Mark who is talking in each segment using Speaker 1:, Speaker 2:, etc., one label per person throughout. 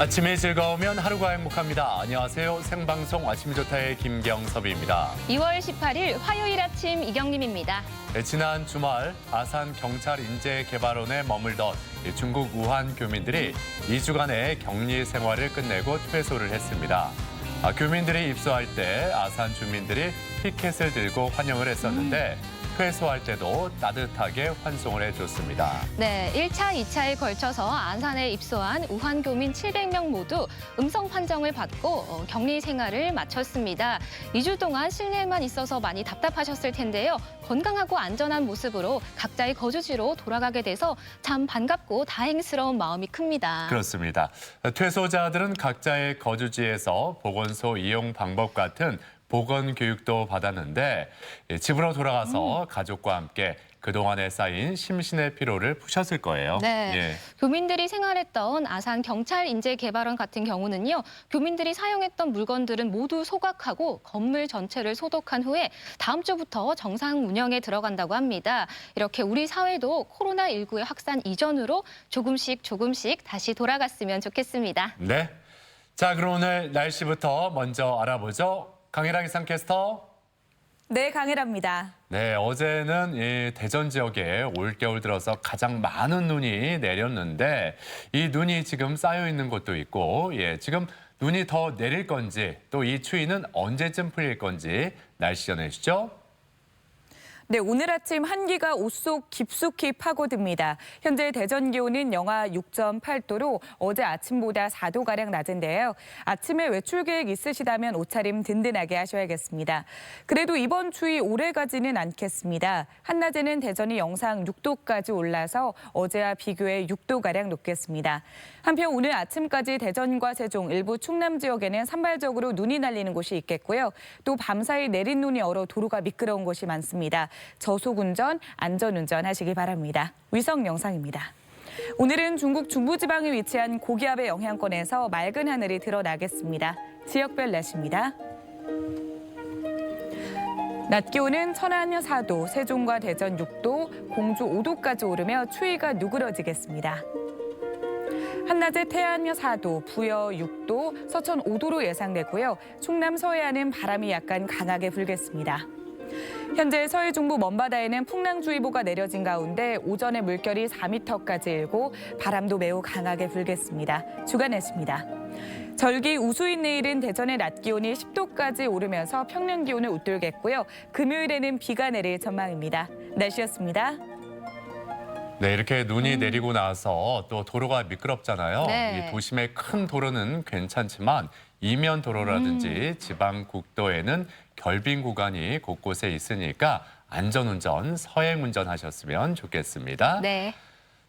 Speaker 1: 아침이 즐거우면 하루가 행복합니다. 안녕하세요. 생방송 아침이 좋다의 김경섭입니다.
Speaker 2: 2월 18일 화요일 아침 이경림입니다.
Speaker 1: 지난 주말 아산 경찰인재개발원에 머물던 중국 우한 교민들이 2주간의 격리 생활을 끝내고 퇴소를 했습니다. 교민들이 입소할 때 아산 주민들이 피켓을 들고 환영을 했었는데 퇴소할 때도 따뜻하게 환송을 해줬습니다.
Speaker 2: 네, 1차, 2차에 걸쳐서 안산에 입소한 우한 교민 700명 모두 음성 판정을 받고 격리 생활을 마쳤습니다. 2주 동안 실내에만 있어서 많이 답답하셨을 텐데요. 건강하고 안전한 모습으로 각자의 거주지로 돌아가게 돼서 참 반갑고 다행스러운 마음이 큽니다.
Speaker 1: 그렇습니다. 퇴소자들은 각자의 거주지에서 보건소 이용 방법 같은 보건 교육도 받았는데 집으로 돌아가서 가족과 함께 그동안에 쌓인 심신의 피로를 푸셨을 거예요.
Speaker 2: 네,
Speaker 1: 예.
Speaker 2: 교민들이 생활했던 아산 경찰인재개발원 같은 경우는요. 교민들이 사용했던 물건들은 모두 소각하고 건물 전체를 소독한 후에 다음 주부터 정상 운영에 들어간다고 합니다. 이렇게 우리 사회도 코로나19의 확산 이전으로 조금씩 다시 돌아갔으면 좋겠습니다.
Speaker 1: 네. 자, 그럼 오늘 날씨부터 먼저 알아보죠. 강혜랑 기상캐스터.
Speaker 3: 네, 강혜라입니다.
Speaker 1: 네, 어제는 이 대전 지역에 올겨울 들어서 가장 많은 눈이 내렸는데 이 눈이 지금 쌓여 있는 곳도 있고 지금 눈이 더 내릴 건지 또 이 추위는 언제쯤 풀릴 건지 날씨 전해주시죠.
Speaker 3: 네, 오늘 아침 한기가 옷 속 깊숙이 파고듭니다. 현재 대전 기온은 영하 6.8도로 어제 아침보다 4도가량 낮은데요. 아침에 외출 계획 있으시다면 옷차림 든든하게 하셔야겠습니다. 그래도 이번 추위 오래가지는 않겠습니다. 한낮에는 대전이 영상 6도까지 올라서 어제와 비교해 6도가량 높겠습니다. 한편 오늘 아침까지 대전과 세종, 일부 충남 지역에는 산발적으로 눈이 날리는 곳이 있겠고요. 또 밤사이 내린 눈이 얼어 도로가 미끄러운 곳이 많습니다. 저속운전, 안전운전 하시기 바랍니다. 위성 영상입니다. 오늘은 중국 중부지방에 위치한 고기압의 영향권에서 맑은 하늘이 드러나겠습니다. 지역별 날씨입니다. 낮 기온은 천안 4도, 세종과 대전 6도, 공주 5도까지 오르며 추위가 누그러지겠습니다. 한낮에 태안 4도, 부여 6도, 서천 5도로 예상되고요. 충남 서해안은 바람이 약간 강하게 불겠습니다. 현재 서해 중부 먼바다에는 풍랑주의보가 내려진 가운데 오전에 물결이 4m까지 일고 바람도 매우 강하게 불겠습니다. 주간 날씨입니다. 절기 우수인 내일은 대전의 낮 기온이 10도까지 오르면서 평년 기온을 웃돌겠고요. 금요일에는 비가 내릴 전망입니다. 날씨였습니다.
Speaker 1: 네, 이렇게 눈이 내리고 나서 또 도로가 미끄럽잖아요.
Speaker 2: 네.
Speaker 1: 이 도심의 큰 도로는 괜찮지만 이면 도로라든지 지방 국도에는 결빙 구간이 곳곳에 있으니까 안전운전, 서행운전 하셨으면 좋겠습니다.
Speaker 2: 네.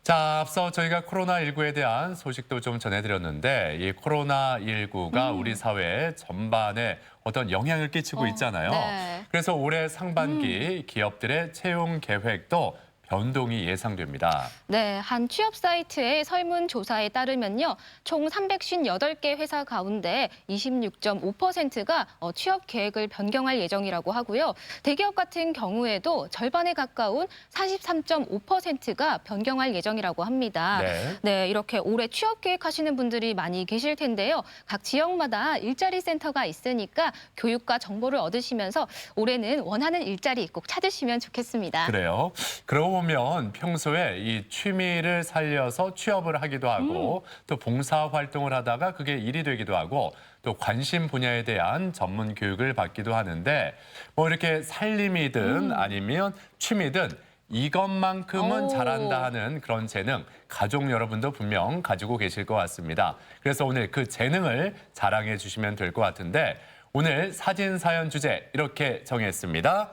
Speaker 1: 자, 앞서 저희가 코로나19에 대한 소식도 좀 전해드렸는데 이 코로나19가 우리 사회 전반에 어떤 영향을 끼치고 있잖아요.
Speaker 2: 네.
Speaker 1: 그래서 올해 상반기 기업들의 채용 계획도 변동이 예상됩니다.
Speaker 2: 네, 한 취업 사이트의 설문조사에 따르면요. 총 358개 회사 가운데 26.5%가 취업 계획을 변경할 예정이라고 하고요. 대기업 같은 경우에도 절반에 가까운 43.5%가 변경할 예정이라고 합니다. 네, 이렇게 올해 취업 계획하시는 분들이 많이 계실 텐데요. 각 지역마다 일자리 센터가 있으니까 교육과 정보를 얻으시면서 올해는 원하는 일자리 꼭 찾으시면 좋겠습니다.
Speaker 1: 그래요. 그러고 보면 평소에 이 취미를 살려서 취업을 하기도 하고 또 봉사 활동을 하다가 그게 일이 되기도 하고 또 관심 분야에 대한 전문 교육을 받기도 하는데 뭐 이렇게 살림이든 아니면 취미든 이것만큼은 잘한다 하는 그런 재능 가족 여러분도 분명 가지고 계실 것 같습니다. 그래서 오늘 그 재능을 자랑해 주시면 될 것 같은데 오늘 사진 사연 주제 이렇게 정했습니다.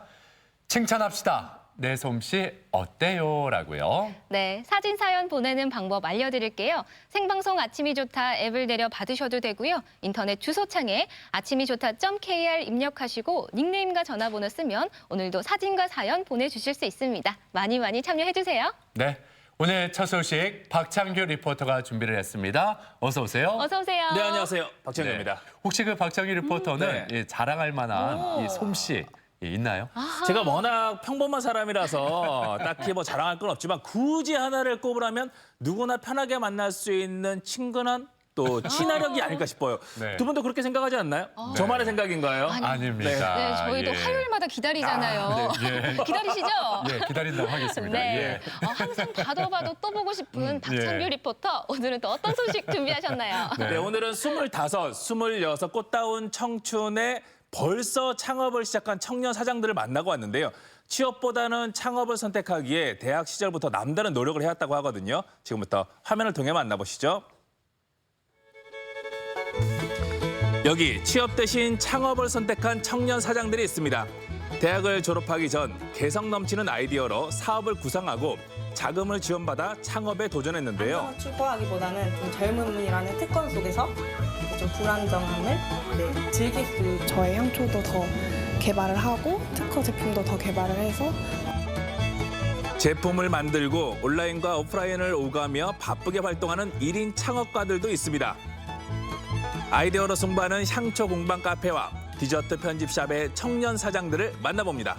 Speaker 1: 칭찬합시다. 내 솜씨 어때요? 라고요.
Speaker 2: 네, 사진 사연 보내는 방법 알려드릴게요. 생방송 아침이 좋다 앱을 내려 받으셔도 되고요. 인터넷 주소창에 아침이 좋다.kr 입력하시고 닉네임과 전화번호 쓰면 오늘도 사진과 사연 보내주실 수 있습니다. 많이 참여해주세요.
Speaker 1: 네, 오늘 첫 소식 박창규 리포터가 준비를 했습니다. 어서 오세요.
Speaker 2: 어서 오세요.
Speaker 4: 네, 안녕하세요. 박창규입니다.
Speaker 1: 네, 혹시 그 박창규 리포터는 이 자랑할 만한 이 솜씨 있나요?
Speaker 4: 제가 워낙 평범한 사람이라서 딱히 뭐 자랑할 건 없지만 굳이 하나를 꼽으라면 누구나 편하게 만날 수 있는 친근한 또 친화력이 아닐까 싶어요.
Speaker 1: 네.
Speaker 4: 두 분도 그렇게 생각하지 않나요? 저만의 생각인가요?
Speaker 1: 아닙니다.
Speaker 2: 네, 저희도
Speaker 1: 예.
Speaker 2: 화요일마다 기다리잖아요.
Speaker 1: 네, 예.
Speaker 2: 기다리시죠?
Speaker 1: 예, 기다린다고 하겠습니다.
Speaker 2: 네.
Speaker 1: 예.
Speaker 2: 항상 봐도 또 보고 싶은 박찬규
Speaker 1: 예.
Speaker 2: 리포터. 오늘은 또 어떤 소식 준비하셨나요?
Speaker 4: 네, 오늘은 25, 26 꽃다운 청춘에 벌써 창업을 시작한 청년 사장들을 만나고 왔는데요. 취업보다는 창업을 선택하기에 대학 시절부터 남다른 노력을 해왔다고 하거든요. 지금부터 화면을 통해 만나보시죠. 여기 취업 대신 창업을 선택한 청년 사장들이 있습니다. 대학을 졸업하기 전 개성 넘치는 아이디어로 사업을 구상하고 자금을 지원받아 창업에 도전했는데요.
Speaker 5: 추구하기보다는 좀 젊음이라는 특권 속에서 좀 불안정함을 즐길 수
Speaker 6: 저의 향초도 더 개발을 하고 특허 제품도 더 개발을 해서
Speaker 4: 제품을 만들고 온라인과 오프라인을 오가며 바쁘게 활동하는 1인 창업가들도 있습니다. 아이디어로 승부하는 향초 공방 카페와 디저트 편집샵의 청년 사장들을 만나봅니다.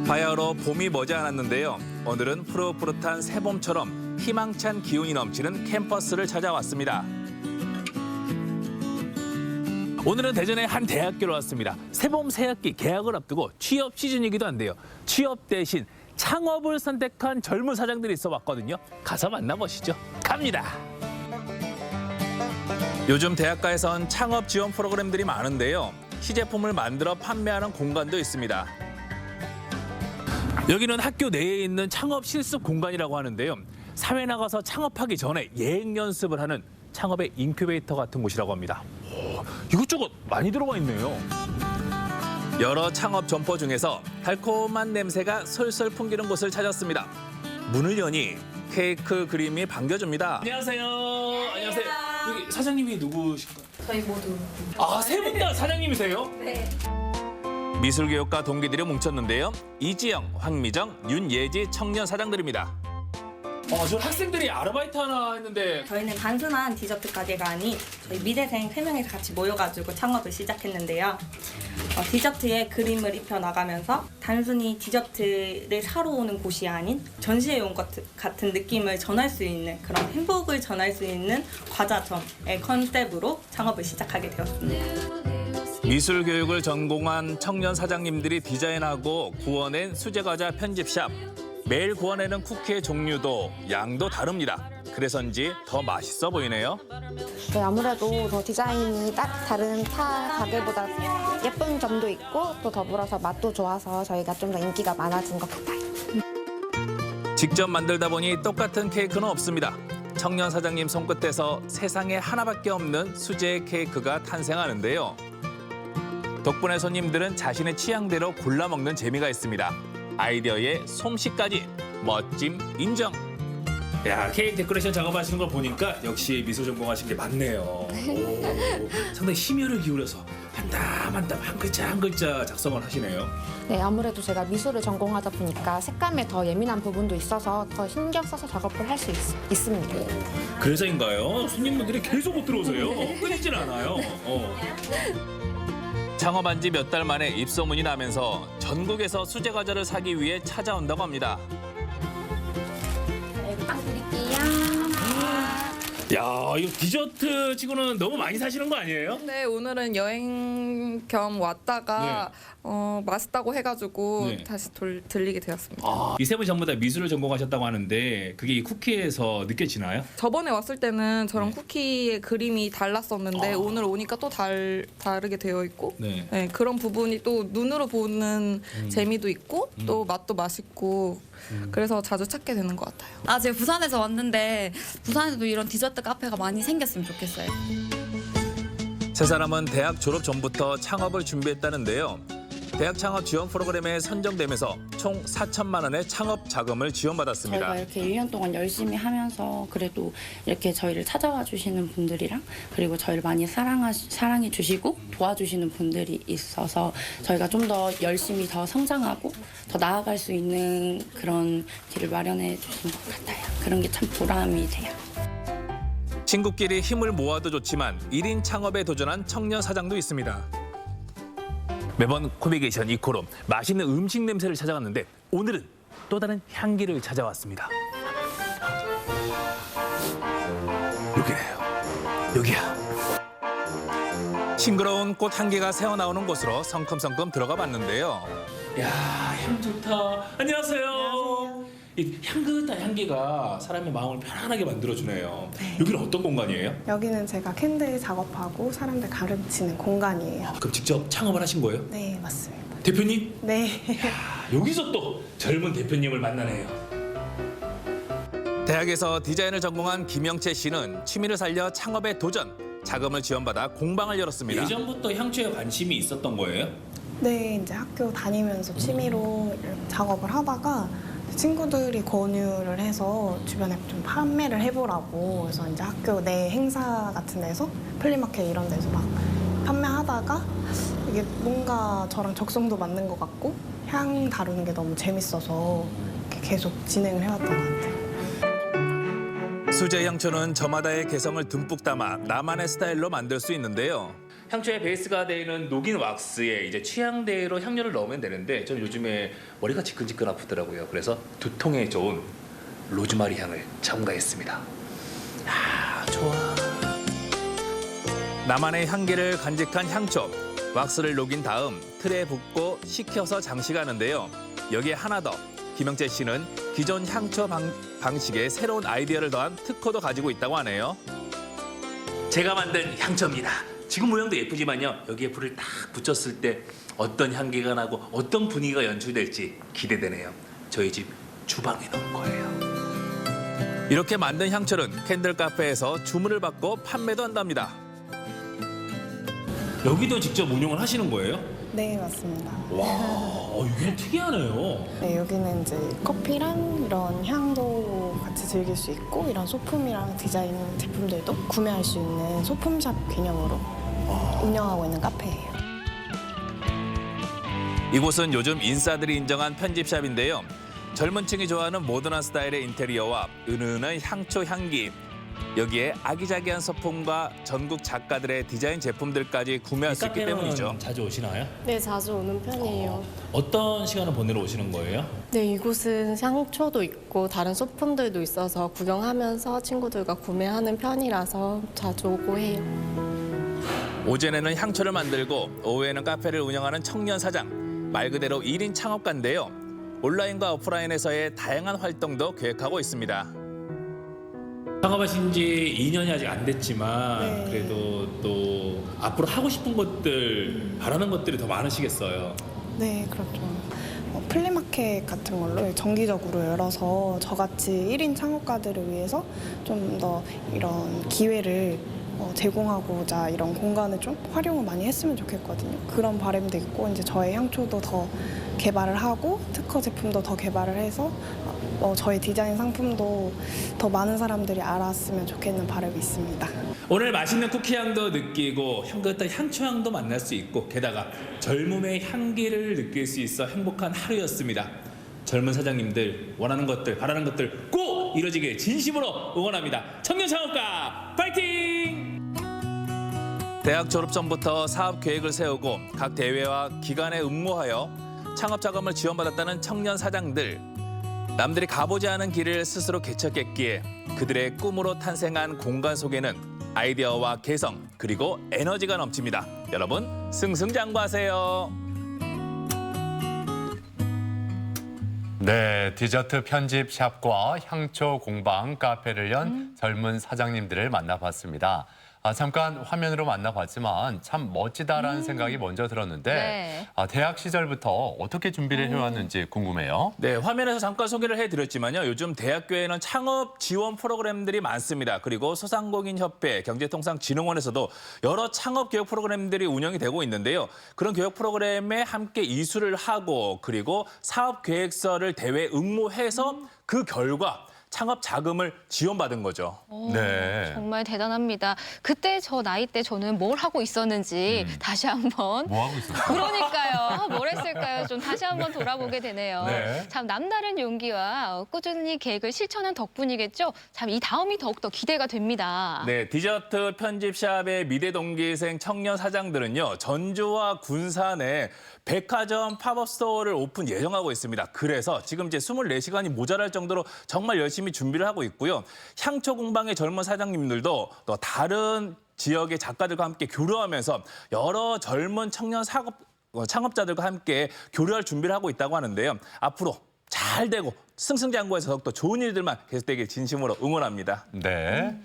Speaker 4: 바야흐로 봄이 머지않았는데요. 오늘은 푸릇푸릇한 새봄처럼 희망찬 기운이 넘치는 캠퍼스를 찾아왔습니다. 오늘은 대전의 한 대학교로 왔습니다. 새봄 새학기 개학을 앞두고 취업 시즌이기도 한데요. 취업 대신 창업을 선택한 젊은 사장들이 있어 왔거든요. 가서 만나보시죠. 갑니다. 요즘 대학가에선 창업 지원 프로그램들이 많은데요. 시제품을 만들어 판매하는 공간도 있습니다. 여기는 학교 내에 있는 창업 실습 공간이라고 하는데요. 사회 나가서 창업하기 전에 예행 연습을 하는 창업의 인큐베이터 같은 곳이라고 합니다. 오, 이것저것 많이 들어가 있네요. 여러 창업 점포 중에서 달콤한 냄새가 솔솔 풍기는 곳을 찾았습니다. 문을 여니 케이크 그림이 반겨줍니다. 안녕하세요. 안녕하세요. 여기 사장님이 누구실까요?
Speaker 5: 저희 모두
Speaker 4: 세 분 다 사장님이세요? 네. 미술교육과 동기들이 뭉쳤는데요. 이지영, 황미정, 윤예지 청년 사장들입니다. 저 학생들이 아르바이트 하나 했는데
Speaker 5: 저희는 단순한 디저트 가게가 아닌 저희 미대생 3명이서 같이 모여가지고 창업을 시작했는데요. 디저트에 그림을 입혀 나가면서 단순히 디저트를 사러 오는 곳이 아닌 전시회 온 것 같은 느낌을 전할 수 있는 그런 행복을 전할 수 있는 과자점의 컨셉으로 창업을 시작하게 되었습니다.
Speaker 4: 미술 교육을 전공한 청년 사장님들이 디자인하고 구워낸 수제과자 편집샵. 매일 구워내는 쿠키의 종류도 양도 다릅니다. 그래서인지 더 맛있어 보이네요.
Speaker 7: 네, 아무래도 더 디자인이 딱 다른 타 가게보다 예쁜 점도 있고 또 더불어서 맛도 좋아서 저희가 좀 더 인기가 많아진 것 같아요.
Speaker 4: 직접 만들다 보니 똑같은 케이크는 없습니다. 청년 사장님 손끝에서 세상에 하나밖에 없는 수제 케이크가 탄생하는데요. 덕분에 손님들은 자신의 취향대로 골라 먹는 재미가 있습니다. 아이디어에 솜씨까지 멋짐 인정. 야, 케이크 데코레이션 작업하시는 걸 보니까 역시 미술 전공하신 게 맞네요. 오, 상당히 심혈을 기울여서 한 땀 한 땀 한 글자 한 글자 작성을 하시네요.
Speaker 7: 네, 아무래도 제가 미술을 전공하다 보니까 색감에 더 예민한 부분도 있어서 더 신경 써서 작업을 할 수 있습니다.
Speaker 4: 그래서인가요? 손님분들이 계속 못 들어오세요. 끊이질 않아요. 창업한 지 몇 달 만에 입소문이 나면서 전국에서 수제 과자를 사기 위해 찾아온다고 합니다.
Speaker 7: 빵 드릴게요.
Speaker 4: 야, 이거 디저트 치고는 너무 많이 사시는 거 아니에요?
Speaker 8: 네, 오늘은 여행 겸 왔다가 맛있다고 해가지고
Speaker 4: 네.
Speaker 8: 다시 들리게 되었습니다.
Speaker 4: 이 세 분 전부 다 미술을 전공하셨다고 하는데 그게 이 쿠키에서 느껴지나요?
Speaker 8: 저번에 왔을 때는 저런 쿠키의 그림이 달랐었는데 오늘 오니까 또 다르게 되어 있고
Speaker 4: 네.
Speaker 8: 네, 그런 부분이 또 눈으로 보는 재미도 있고 또 맛도 맛있고 그래서 자주 찾게 되는 것 같아요.
Speaker 9: 제가 부산에서 왔는데 부산에도 이런 디저트 카페가 많이 생겼으면 좋겠어요.
Speaker 4: 세 사람은 대학 졸업 전부터 창업을 준비했다는데요. 대학 창업 지원 프로그램에 선정되면서 총 4천만 원의 창업 자금을 지원받았습니다.
Speaker 10: 저희가 이렇게 1년 동안 열심히 하면서 그래도 이렇게 저희를 찾아와 주시는 분들이랑 그리고 저희를 많이 사랑해 주시고 도와주시는 분들이 있어서 저희가 좀 더 열심히 더 성장하고 더 나아갈 수 있는 그런 길을 마련해 주신 것 같아요. 그런 게 참 보람이 돼요.
Speaker 4: 친구끼리 힘을 모아도 좋지만 1인 창업에 도전한 청년 사장도 있습니다. 매번 코미게이션 이코로 맛있는 음식 냄새를 찾아갔는데 오늘은 또 다른 향기를 찾아왔습니다. 여기네요. 여기야. 싱그러운 꽃 향기가 새어나오는 곳으로 성큼성큼 들어가 봤는데요.
Speaker 11: 야, 향 좋다. 안녕하세요. 이 향긋한 향기가 사람의 마음을 편안하게 만들어주네요. 여기는 어떤 공간이에요?
Speaker 6: 여기는 제가 캔들 작업하고 사람들 가르치는 공간이에요.
Speaker 11: 그럼 직접 창업을 하신 거예요?
Speaker 6: 네, 맞습니다.
Speaker 11: 대표님?
Speaker 6: 네.
Speaker 11: 여기서 또 젊은 대표님을 만나네요.
Speaker 4: 대학에서 디자인을 전공한 김영채 씨는 취미를 살려 창업에 도전, 자금을 지원받아 공방을 열었습니다.
Speaker 11: 예전부터 향초에 관심이 있었던 거예요?
Speaker 6: 네, 이제 학교 다니면서 취미로 이렇게 작업을 하다가 친구들이 권유를 해서 주변에 좀 판매를 해보라고. 그래서 이제 학교 내 행사 같은 데서 플리마켓 이런 데서 막 판매하다가 이게 뭔가 저랑 적성도 맞는 것 같고 향 다루는 게 너무 재밌어서 이렇게 계속 진행을 해왔던 것 같아요.
Speaker 4: 수제 향초는 저마다의 개성을 듬뿍 담아 나만의 스타일로 만들 수 있는데요.
Speaker 11: 향초의 베이스가 되는 녹인 왁스에 이제 취향대로 향료를 넣으면 되는데 저는 요즘에 머리가 지끈지끈 아프더라고요. 그래서 두통에 좋은 로즈마리 향을 첨가했습니다. 아, 좋아.
Speaker 4: 나만의 향기를 간직한 향초. 왁스를 녹인 다음 틀에 붓고 식혀서 장식하는데요. 여기에 하나 더. 김영채 씨는 기존 향초 방식에 새로운 아이디어를 더한 특허도 가지고 있다고 하네요.
Speaker 11: 제가 만든 향초입니다. 지금 모양도 예쁘지만요. 여기에 불을 딱 붙였을 때 어떤 향기가 나고 어떤 분위기가 연출될지 기대되네요. 저희 집 주방에 넣을 거예요.
Speaker 4: 이렇게 만든 향초는 캔들 카페에서 주문을 받고 판매도 한답니다.
Speaker 11: 여기도 직접 운영을 하시는 거예요?
Speaker 6: 네, 맞습니다.
Speaker 11: 와, 여기는 특이하네요.
Speaker 6: 네, 여기는 이제 커피랑 이런 향도 같이 즐길 수 있고 이런 소품이랑 디자인 제품들도 구매할 수 있는 소품샵 개념으로 운영하고 있는 카페예요.
Speaker 4: 이곳은 요즘 인싸들이 인정한 편집샵인데요. 젊은 층이 좋아하는 모던한 스타일의 인테리어와 은은한 향초 향기. 여기에 아기자기한 소품과 전국 작가들의 디자인 제품들까지 구매할 수 있기 때문이죠.
Speaker 11: 자주 오시나요?
Speaker 12: 네, 자주 오는 편이에요.
Speaker 11: 어떤 시간을 보내러 오시는 거예요?
Speaker 12: 네, 이곳은 향초도 있고 다른 소품들도 있어서 구경하면서 친구들과 구매하는 편이라서 자주 오고 해요.
Speaker 4: 오전에는 향초를 만들고 오후에는 카페를 운영하는 청년 사장. 말 그대로 1인 창업가인데요. 온라인과 오프라인에서의 다양한 활동도 계획하고 있습니다.
Speaker 11: 창업하신 지 2년이 아직 안 됐지만
Speaker 6: 네.
Speaker 11: 그래도 또 앞으로 하고 싶은 것들, 바라는 것들이 더 많으시겠어요.
Speaker 6: 네, 그렇죠. 플리마켓 같은 걸로 정기적으로 열어서 저같이 1인 창업가들을 위해서 좀 더 이런 기회를 제공하고자 이런 공간을 좀 활용을 많이 했으면 좋겠거든요. 그런 바람도 있고 이제 저의 향초도 더 개발을 하고 특허 제품도 더 개발을 해서 저희 디자인 상품도 더 많은 사람들이 알았으면 좋겠는 바람이 있습니다.
Speaker 11: 오늘 맛있는 쿠키향도 느끼고 향긋한 향초향도 만날 수 있고 게다가 젊음의 향기를 느낄 수 있어 행복한 하루였습니다. 젊은 사장님들 원하는 것들, 바라는 것들 꼭 이루어지길 진심으로 응원합니다. 청년 창업가 파이팅!
Speaker 4: 대학 졸업 전부터 사업 계획을 세우고 각 대회와 기관에 응모하여 창업 자금을 지원받았다는 청년 사장들. 남들이 가보지 않은 길을 스스로 개척했기에 그들의 꿈으로 탄생한 공간 속에는 아이디어와 개성 그리고 에너지가 넘칩니다. 여러분 승승장구하세요.
Speaker 1: 네, 디저트 편집샵과 향초 공방 카페를 연 젊은 사장님들을 만나봤습니다. 잠깐 화면으로 만나봤지만 참 멋지다라는 생각이 먼저 들었는데
Speaker 2: 네.
Speaker 1: 대학 시절부터 어떻게 준비를 해왔는지 궁금해요.
Speaker 4: 네, 화면에서 잠깐 소개를 해드렸지만요. 요즘 대학교에는 창업 지원 프로그램들이 많습니다. 그리고 소상공인협회, 경제통상진흥원에서도 여러 창업 교육 프로그램들이 운영이 되고 있는데요. 그런 교육 프로그램에 함께 이수를 하고 그리고 사업 계획서를 대회 응모해서 그 결과 창업 자금을 지원받은 거죠.
Speaker 1: 네.
Speaker 2: 정말 대단합니다. 그때 저 나이 때 저는 뭘 하고 있었는지 다시 한번.
Speaker 1: 뭐 하고 있었어요?
Speaker 2: 그러니까요. 뭘 했을까요? 좀 다시 한번 돌아보게 되네요.
Speaker 1: 네.
Speaker 2: 참 남다른 용기와 꾸준히 계획을 실천한 덕분이겠죠. 참 이 다음이 더욱더 기대가 됩니다.
Speaker 4: 네, 디저트 편집샵의 미래 동기생 청년 사장들은요. 전주와 군산에 백화점 팝업 스토어를 오픈 예정하고 있습니다. 그래서 지금 이제 24시간이 모자랄 정도로 정말 열심히 열심히 준비를 하고 있고요. 향초 공방의 젊은 사장님들도 또 다른 지역의 작가들과 함께 교류하면서 여러 젊은 청년 창업자들과 함께 교류할 준비를 하고 있다고 하는데요. 앞으로 잘 되고 승승장구해서 더욱더 좋은 일들만 계속되길 진심으로 응원합니다.
Speaker 1: 네.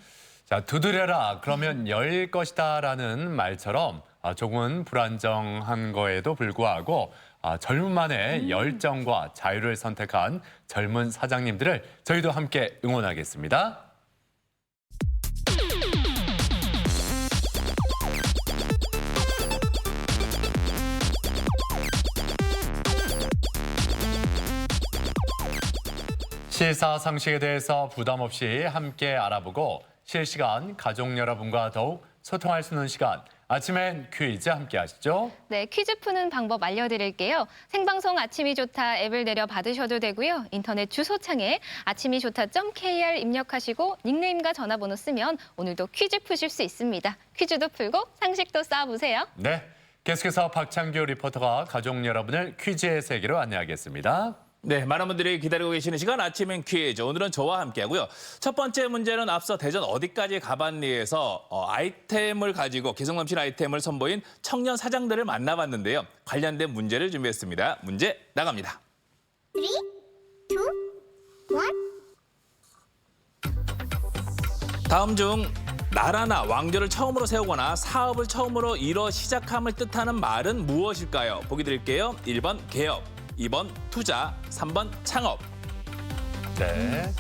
Speaker 1: 자, 두드려라 그러면 열 것이다라는 말처럼 조금은 불안정한 거에도 불구하고 젊음만의 열정과 자유를 선택한 젊은 사장님들을 저희도 함께 응원하겠습니다. 시사상식에 대해서 부담 없이 함께 알아보고 실시간 가족 여러분과 더욱 소통할 수 있는 시간. 아침엔 퀴즈 함께 하시죠.
Speaker 2: 네, 퀴즈 푸는 방법 알려드릴게요. 생방송 아침이 좋다 앱을 내려 받으셔도 되고요. 인터넷 주소창에 아침이좋다.kr 입력하시고 닉네임과 전화번호 쓰면 오늘도 퀴즈 푸실 수 있습니다. 퀴즈도 풀고 상식도 쌓아보세요.
Speaker 1: 네, 계속해서 박창규 리포터가 가족 여러분을 퀴즈의 세계로 안내하겠습니다.
Speaker 4: 네, 많은 분들이 기다리고 계시는 시간 아침엔 퀴즈. 오늘은 저와 함께하고요. 첫 번째 문제는 앞서 대전 어디까지 가봤니에서 아이템을 가지고 개성 넘치는 아이템을 선보인 청년 사장들을 만나봤는데요. 관련된 문제를 준비했습니다. 문제 나갑니다.
Speaker 13: 3, 2, 1.
Speaker 4: 다음 중 나라나 왕조를 처음으로 세우거나 사업을 처음으로 이뤄 시작함을 뜻하는 말은 무엇일까요? 보기 드릴게요. 1번 개업, 2번 투자, 3번 창업.
Speaker 1: 네,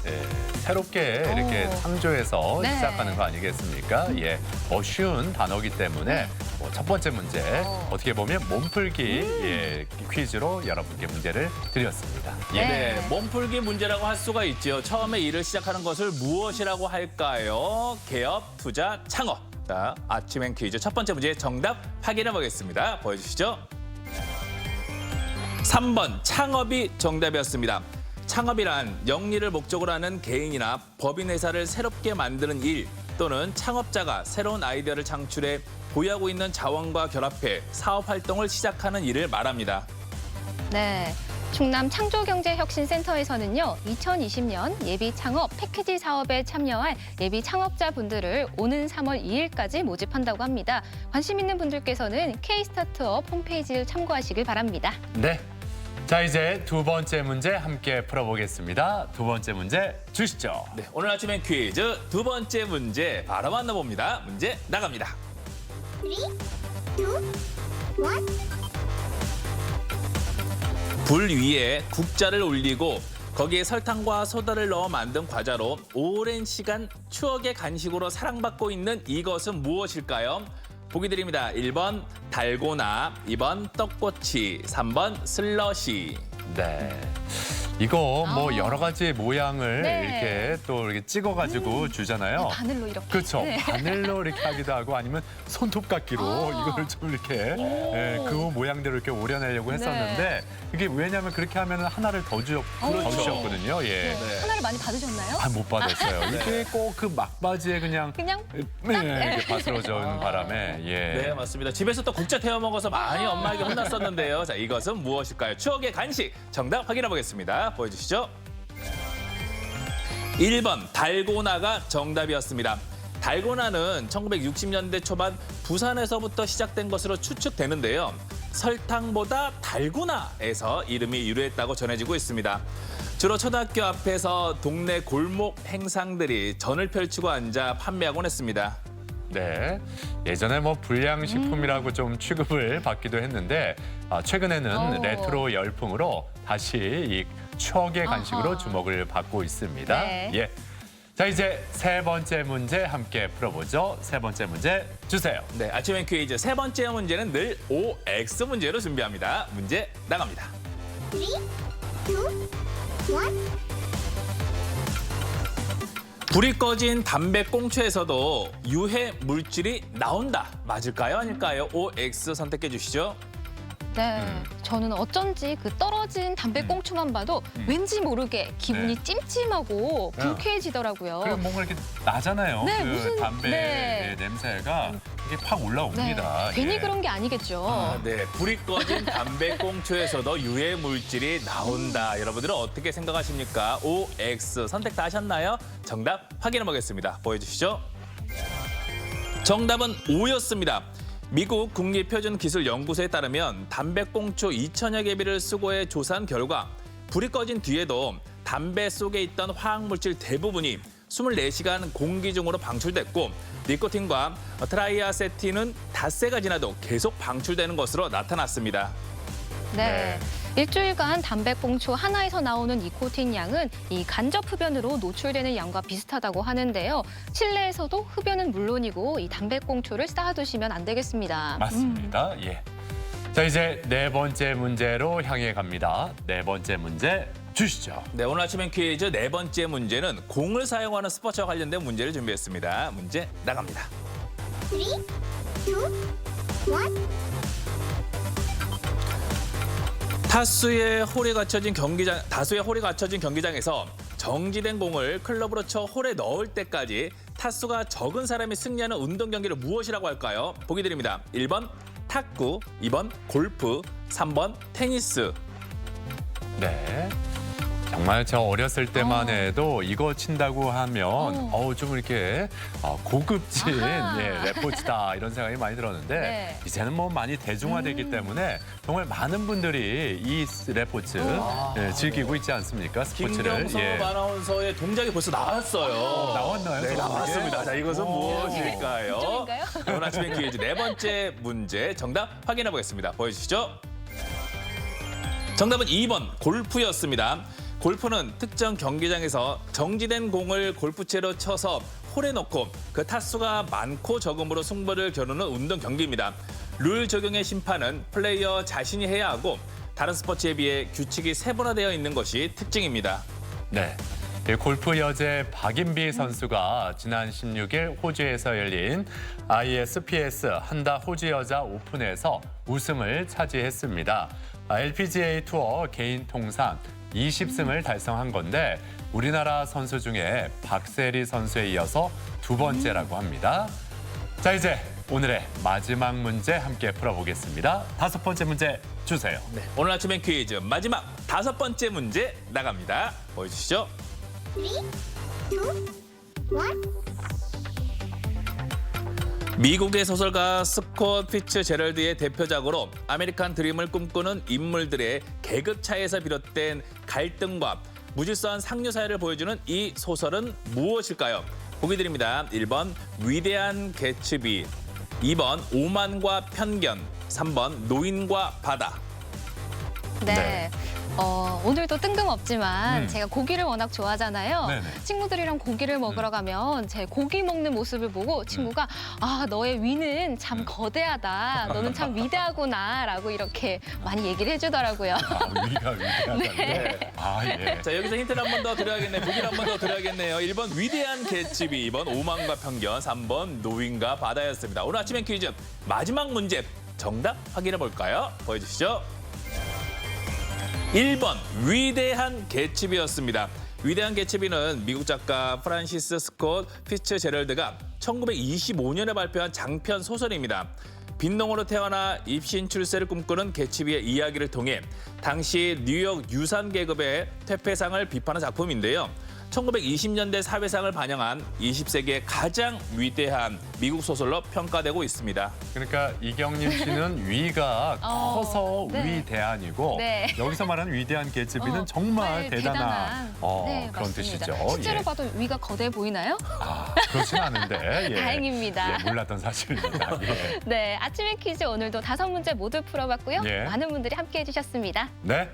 Speaker 1: 새롭게 이렇게 창조해서
Speaker 2: 네.
Speaker 1: 시작하는 거 아니겠습니까? 예, 쉬운 단어기 때문에 첫 번째 문제 어떻게 보면 몸풀기 퀴즈로 여러분께 문제를 드렸습니다. 예.
Speaker 4: 네, 몸풀기 문제라고 할 수가 있죠. 처음에 일을 시작하는 것을 무엇이라고 할까요? 개업, 투자, 창업. 자, 아침엔 퀴즈 첫 번째 문제 정답 확인해 보겠습니다. 보여주시죠. 3번 창업이 정답이었습니다. 창업이란 영리를 목적으로 하는 개인이나 법인 회사를 새롭게 만드는 일 또는 창업자가 새로운 아이디어를 창출해 보유하고 있는 자원과 결합해 사업 활동을 시작하는 일을 말합니다.
Speaker 2: 네. 충남 창조경제혁신센터에서는요, 2020년 예비 창업 패키지 사업에 참여할 예비 창업자분들을 오는 3월 2일까지 모집한다고 합니다. 관심 있는 분들께서는 K-스타트업 홈페이지를 참고하시길 바랍니다.
Speaker 1: 네. 자, 이제 두 번째 문제 함께 풀어보겠습니다. 두 번째 문제 주시죠.
Speaker 4: 네, 오늘 아침엔 퀴즈 두 번째 문제 바로 만나봅니다. 문제 나갑니다.
Speaker 13: 3, 2, 1.
Speaker 4: 불 위에 국자를 올리고 거기에 설탕과 소다를 넣어 만든 과자로 오랜 시간 추억의 간식으로 사랑받고 있는 이것은 무엇일까요? 보기 드립니다. 1번 달고나, 2번 떡꼬치, 3번 슬러시.
Speaker 1: 네. 이거 여러 가지 모양을 이렇게 또 이렇게 찍어가지고 주잖아요.
Speaker 2: 바늘로 이렇게.
Speaker 1: 그렇죠.
Speaker 2: 네.
Speaker 1: 바늘로 이렇게 하기도 하고 아니면 손톱깎이로 이걸 좀 이렇게 그 모양대로 이렇게 오려내려고 했었는데 이게 왜냐하면 그렇게 하면 하나를 더 주셨거든요. 예.
Speaker 2: 네. 하나를 많이 받으셨나요?
Speaker 1: 못 받았어요. 이게 꼭 그 막바지에 그냥 이렇게 바스러져 바람에
Speaker 4: 네, 맞습니다. 집에서 또 국자 태워 먹어서 많이 엄마에게 혼났었는데요. 자, 이것은 무엇일까요? 추억의 간식. 정답 확인해 보겠습니다. 보여주시죠. 1번 달고나가 정답이었습니다. 달고나는 1960년대 초반 부산에서부터 시작된 것으로 추측되는데요. 설탕보다 달고나에서 이름이 유래했다고 전해지고 있습니다. 주로 초등학교 앞에서 동네 골목 행상들이 전을 펼치고 앉아 판매하곤 했습니다.
Speaker 1: 네, 예전에 불량식품이라고 좀 취급을 받기도 했는데 최근에는 레트로 열풍으로 다시 이 추억의 간식으로 주목을 받고 있습니다.
Speaker 2: 네.
Speaker 1: 예. 자, 이제 세 번째 문제 함께 풀어보죠. 세 번째 문제 주세요.
Speaker 4: 네, 아침엔 퀴즈 세 번째 문제는 늘 OX 문제로 준비합니다. 문제 나갑니다.
Speaker 13: 3, 2, 1.
Speaker 4: 불이 꺼진 담배 꽁초에서도 유해 물질이 나온다. 맞을까요? 아닐까요? OX 선택해 주시죠.
Speaker 2: 네, 저는 어쩐지 그 떨어진 담배 꽁초만 봐도 왠지 모르게 기분이 찜찜하고 불쾌해지더라고요.
Speaker 1: 그리고 뭔가 이렇게 나잖아요.
Speaker 2: 네,
Speaker 1: 그
Speaker 2: 무슨-
Speaker 1: 담배
Speaker 2: 네.
Speaker 1: 냄새가 자극이 팍 올라옵니다.
Speaker 2: 네, 괜히
Speaker 1: 예.
Speaker 2: 그런 게 아니겠죠.
Speaker 4: 아, 네. 불이 꺼진 담배꽁초에서도 유해 물질이 나온다. 여러분들은 어떻게 생각하십니까? OX 선택 다 하셨나요? 정답 확인해 보겠습니다. 보여주시죠. 정답은 O였습니다. 미국 국립표준기술연구소에 따르면 담배꽁초 2천여 개비를 수거해 조사한 결과 불이 꺼진 뒤에도 담배 속에 있던 화학물질 대부분이 24시간 공기 중으로 방출됐고 니코틴과 트라이아세틴은 닷새가 지나도 계속 방출되는 것으로 나타났습니다.
Speaker 2: 네. 일주일간 담배꽁초 하나에서 나오는 니코틴 양은 이 간접 흡연으로 노출되는 양과 비슷하다고 하는데요. 실내에서도 흡연은 물론이고 이 담배꽁초를 쌓아두시면 안 되겠습니다.
Speaker 1: 맞습니다. 예. 자, 이제 네 번째 문제로 향해 갑니다. 네 번째 문제 주시죠.
Speaker 4: 네, 오늘 아침엔 퀴즈 네 번째 문제는 공을 사용하는 스포츠와 관련된 문제를 준비했습니다. 문제 나갑니다.
Speaker 13: 3, 2, 1.
Speaker 4: 다수의 홀이 갖춰진 경기장에서 정지된 공을 클럽으로 쳐 홀에 넣을 때까지 타수가 적은 사람이 승리하는 운동 경기를 무엇이라고 할까요? 보기 드립니다. 1번 탁구, 2번 골프, 3번 테니스.
Speaker 1: 네. 정말 저 어렸을 때만 해도 이거 친다고 하면 좀 이렇게 고급진 레포츠다 이런 생각이 많이 들었는데
Speaker 2: 네.
Speaker 1: 이제는 뭐 많이 대중화되기 때문에 정말 많은 분들이 이 레포츠 즐기고 있지 않습니까? 스포츠를.
Speaker 4: 김경섭 아나운서의 동작이 벌써 나왔어요.
Speaker 1: 나왔나요?
Speaker 4: 네, 나왔습니다. 자, 이것은 무엇일까요?
Speaker 2: 이쪽인가요?
Speaker 4: 오늘 아침엔 퀴즈 네 번째 문제 정답 확인해 보겠습니다. 보여주시죠. 정답은 2번 골프였습니다. 골프는 특정 경기장에서 정지된 공을 골프채로 쳐서 홀에 넣고 그 타수가 많고 적음으로 승부를 겨루는 운동 경기입니다. 룰 적용의 심판은 플레이어 자신이 해야 하고 다른 스포츠에 비해 규칙이 세분화되어 있는 것이 특징입니다.
Speaker 1: 네. 골프 여제 박인비 선수가 지난 16일 호주에서 열린 ISPS 한다 호주 여자 오픈에서 우승을 차지했습니다. LPGA 투어 개인 통산 20승을 달성한 건데 우리나라 선수 중에 박세리 선수에 이어서 두 번째라고 합니다. 자, 이제 오늘의 마지막 문제 함께 풀어보겠습니다. 다섯 번째 문제 주세요.
Speaker 4: 네, 오늘 아침엔 퀴즈 마지막 다섯 번째 문제 나갑니다. 보여주시죠.
Speaker 13: 3, 2, 1.
Speaker 4: 미국의 소설가 스콧 피츠제럴드의 대표작으로 아메리칸 드림을 꿈꾸는 인물들의 계급 차이에서 비롯된 갈등과 무질서한 상류 사회를 보여주는 이 소설은 무엇일까요? 보기 드립니다. 1번 위대한 개츠비, 2번 오만과 편견, 3번 노인과 바다.
Speaker 2: 네. 오늘도 뜬금없지만 제가 고기를 워낙 좋아하잖아요.
Speaker 1: 네네.
Speaker 2: 친구들이랑 고기를 먹으러 가면 제 고기 먹는 모습을 보고 친구가 아, 너의 위는 참 거대하다. 너는 참 위대하구나. 라고 이렇게 많이 얘기를 해주더라고요.
Speaker 1: 위가 위대하다는데. 예.
Speaker 4: 자, 여기서 힌트를 한 번 더 드려야겠네요. 보기를 한 번 더 드려야겠네요. 1번 위대한 개츠비, 2번 오만과 편견, 3번 노인과 바다였습니다. 오늘 아침엔 퀴즈 마지막 문제 정답 확인해 볼까요? 보여주시죠. 1번 위대한 개츠비였습니다. 위대한 개츠비는 미국 작가 프란시스 스콧 피츠제럴드가 1925년에 발표한 장편 소설입니다. 빈농으로 태어나 입신 출세를 꿈꾸는 개츠비의 이야기를 통해 당시 뉴욕 유산 계급의 퇴폐상을 비판한 작품인데요. 1920년대 사회상을 반영한 20세기의 가장 위대한 미국 소설로 평가되고 있습니다.
Speaker 1: 그러니까 이경림 씨는 위가 커서
Speaker 2: 네.
Speaker 1: 위대한이고
Speaker 2: 네.
Speaker 1: 여기서 말하는 위대한 개츠비는 정말 대단한
Speaker 2: 네,
Speaker 1: 그런
Speaker 2: 맞습니다.
Speaker 1: 뜻이죠.
Speaker 2: 실제로
Speaker 1: 예.
Speaker 2: 봐도 위가 거대해 보이나요?
Speaker 1: 그렇진 않은데. 예.
Speaker 2: 다행입니다.
Speaker 1: 예, 몰랐던 사실입니다. 예.
Speaker 2: 네, 아침의 퀴즈 오늘도 5문제 모두 풀어봤고요.
Speaker 1: 예.
Speaker 2: 많은 분들이 함께해 주셨습니다.
Speaker 1: 네.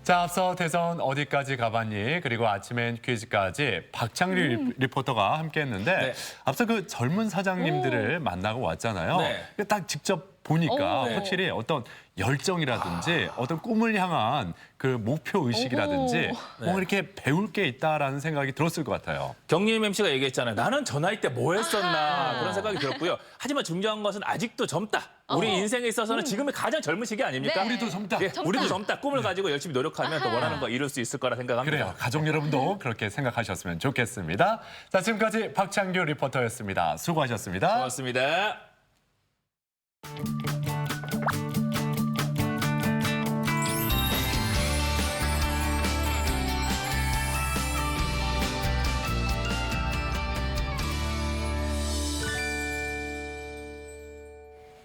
Speaker 1: 자, 앞서 대선 어디까지 가봤니? 그리고 아침엔 퀴즈까지 박창리 리포터가 함께했는데
Speaker 4: 네.
Speaker 1: 앞서 그 젊은 사장님들을 만나고 왔잖아요.
Speaker 4: 네.
Speaker 1: 딱 직접 보니까
Speaker 2: 오.
Speaker 1: 확실히 어떤 열정이라든지 어떤 꿈을 향한 그 목표 의식이라든지 뭔가 이렇게 배울 게 있다라는 생각이 들었을 것 같아요.
Speaker 4: 경림 MC가 얘기했잖아요. 나는 저 나이 때 뭐 했었나 그런 생각이 들었고요. 하지만 중요한 것은 아직도 젊다. 우리 인생에 있어서는 지금이 가장 젊은 시기 아닙니까?
Speaker 2: 네.
Speaker 1: 우리도 젊다.
Speaker 4: 예, 우리도 젊다. 꿈을 가지고 열심히 노력하면 또 원하는 거 이룰 수 있을 거라 생각합니다.
Speaker 1: 그래요. 가족 여러분도 그렇게 생각하셨으면 좋겠습니다. 자, 지금까지 박창규 리포터였습니다. 수고하셨습니다.
Speaker 4: 고맙습니다.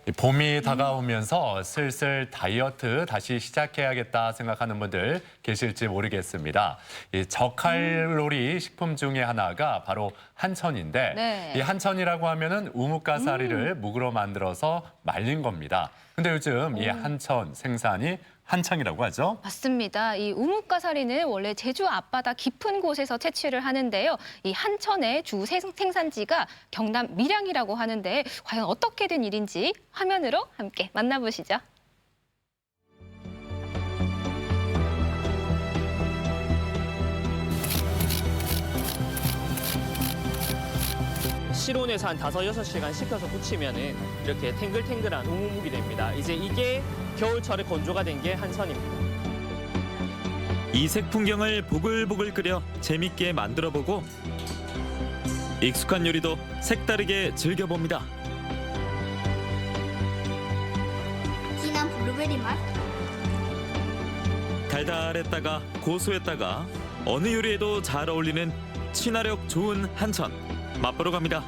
Speaker 1: 이 봄이 다가오면서 슬슬 다이어트 다시 시작해야겠다 생각하는 분들 계실지 모르겠습니다. 이 저칼로리 식품 중에 하나가 바로 한천인데
Speaker 2: 네.
Speaker 1: 이 한천이라고 하면은 우뭇가사리를 묵으로 만들어서 말린 겁니다. 근데 요즘 이 한천 생산이 한창이라고 하죠.
Speaker 2: 맞습니다. 이 우뭇가사리는 원래 제주 앞바다 깊은 곳에서 채취를 하는데요. 이 한천의 주 생산지가 경남 밀양이라고 하는데 과연 어떻게 된 일인지 화면으로 함께 만나보시죠.
Speaker 14: 실온에서 한 5-6시간 식혀서 부치면은 이렇게 탱글탱글한 우무묵이 됩니다. 이제 이게 겨울철에 건조가 된 게 한천입니다.
Speaker 15: 이색 풍경을 보글보글 끓여 재밌게 만들어보고 익숙한 요리도 색다르게 즐겨봅니다.
Speaker 13: 진한 블루베리 맛.
Speaker 15: 달달했다가 고소했다가 어느 요리에도 잘 어울리는 친화력 좋은 한천 맛보러 갑니다.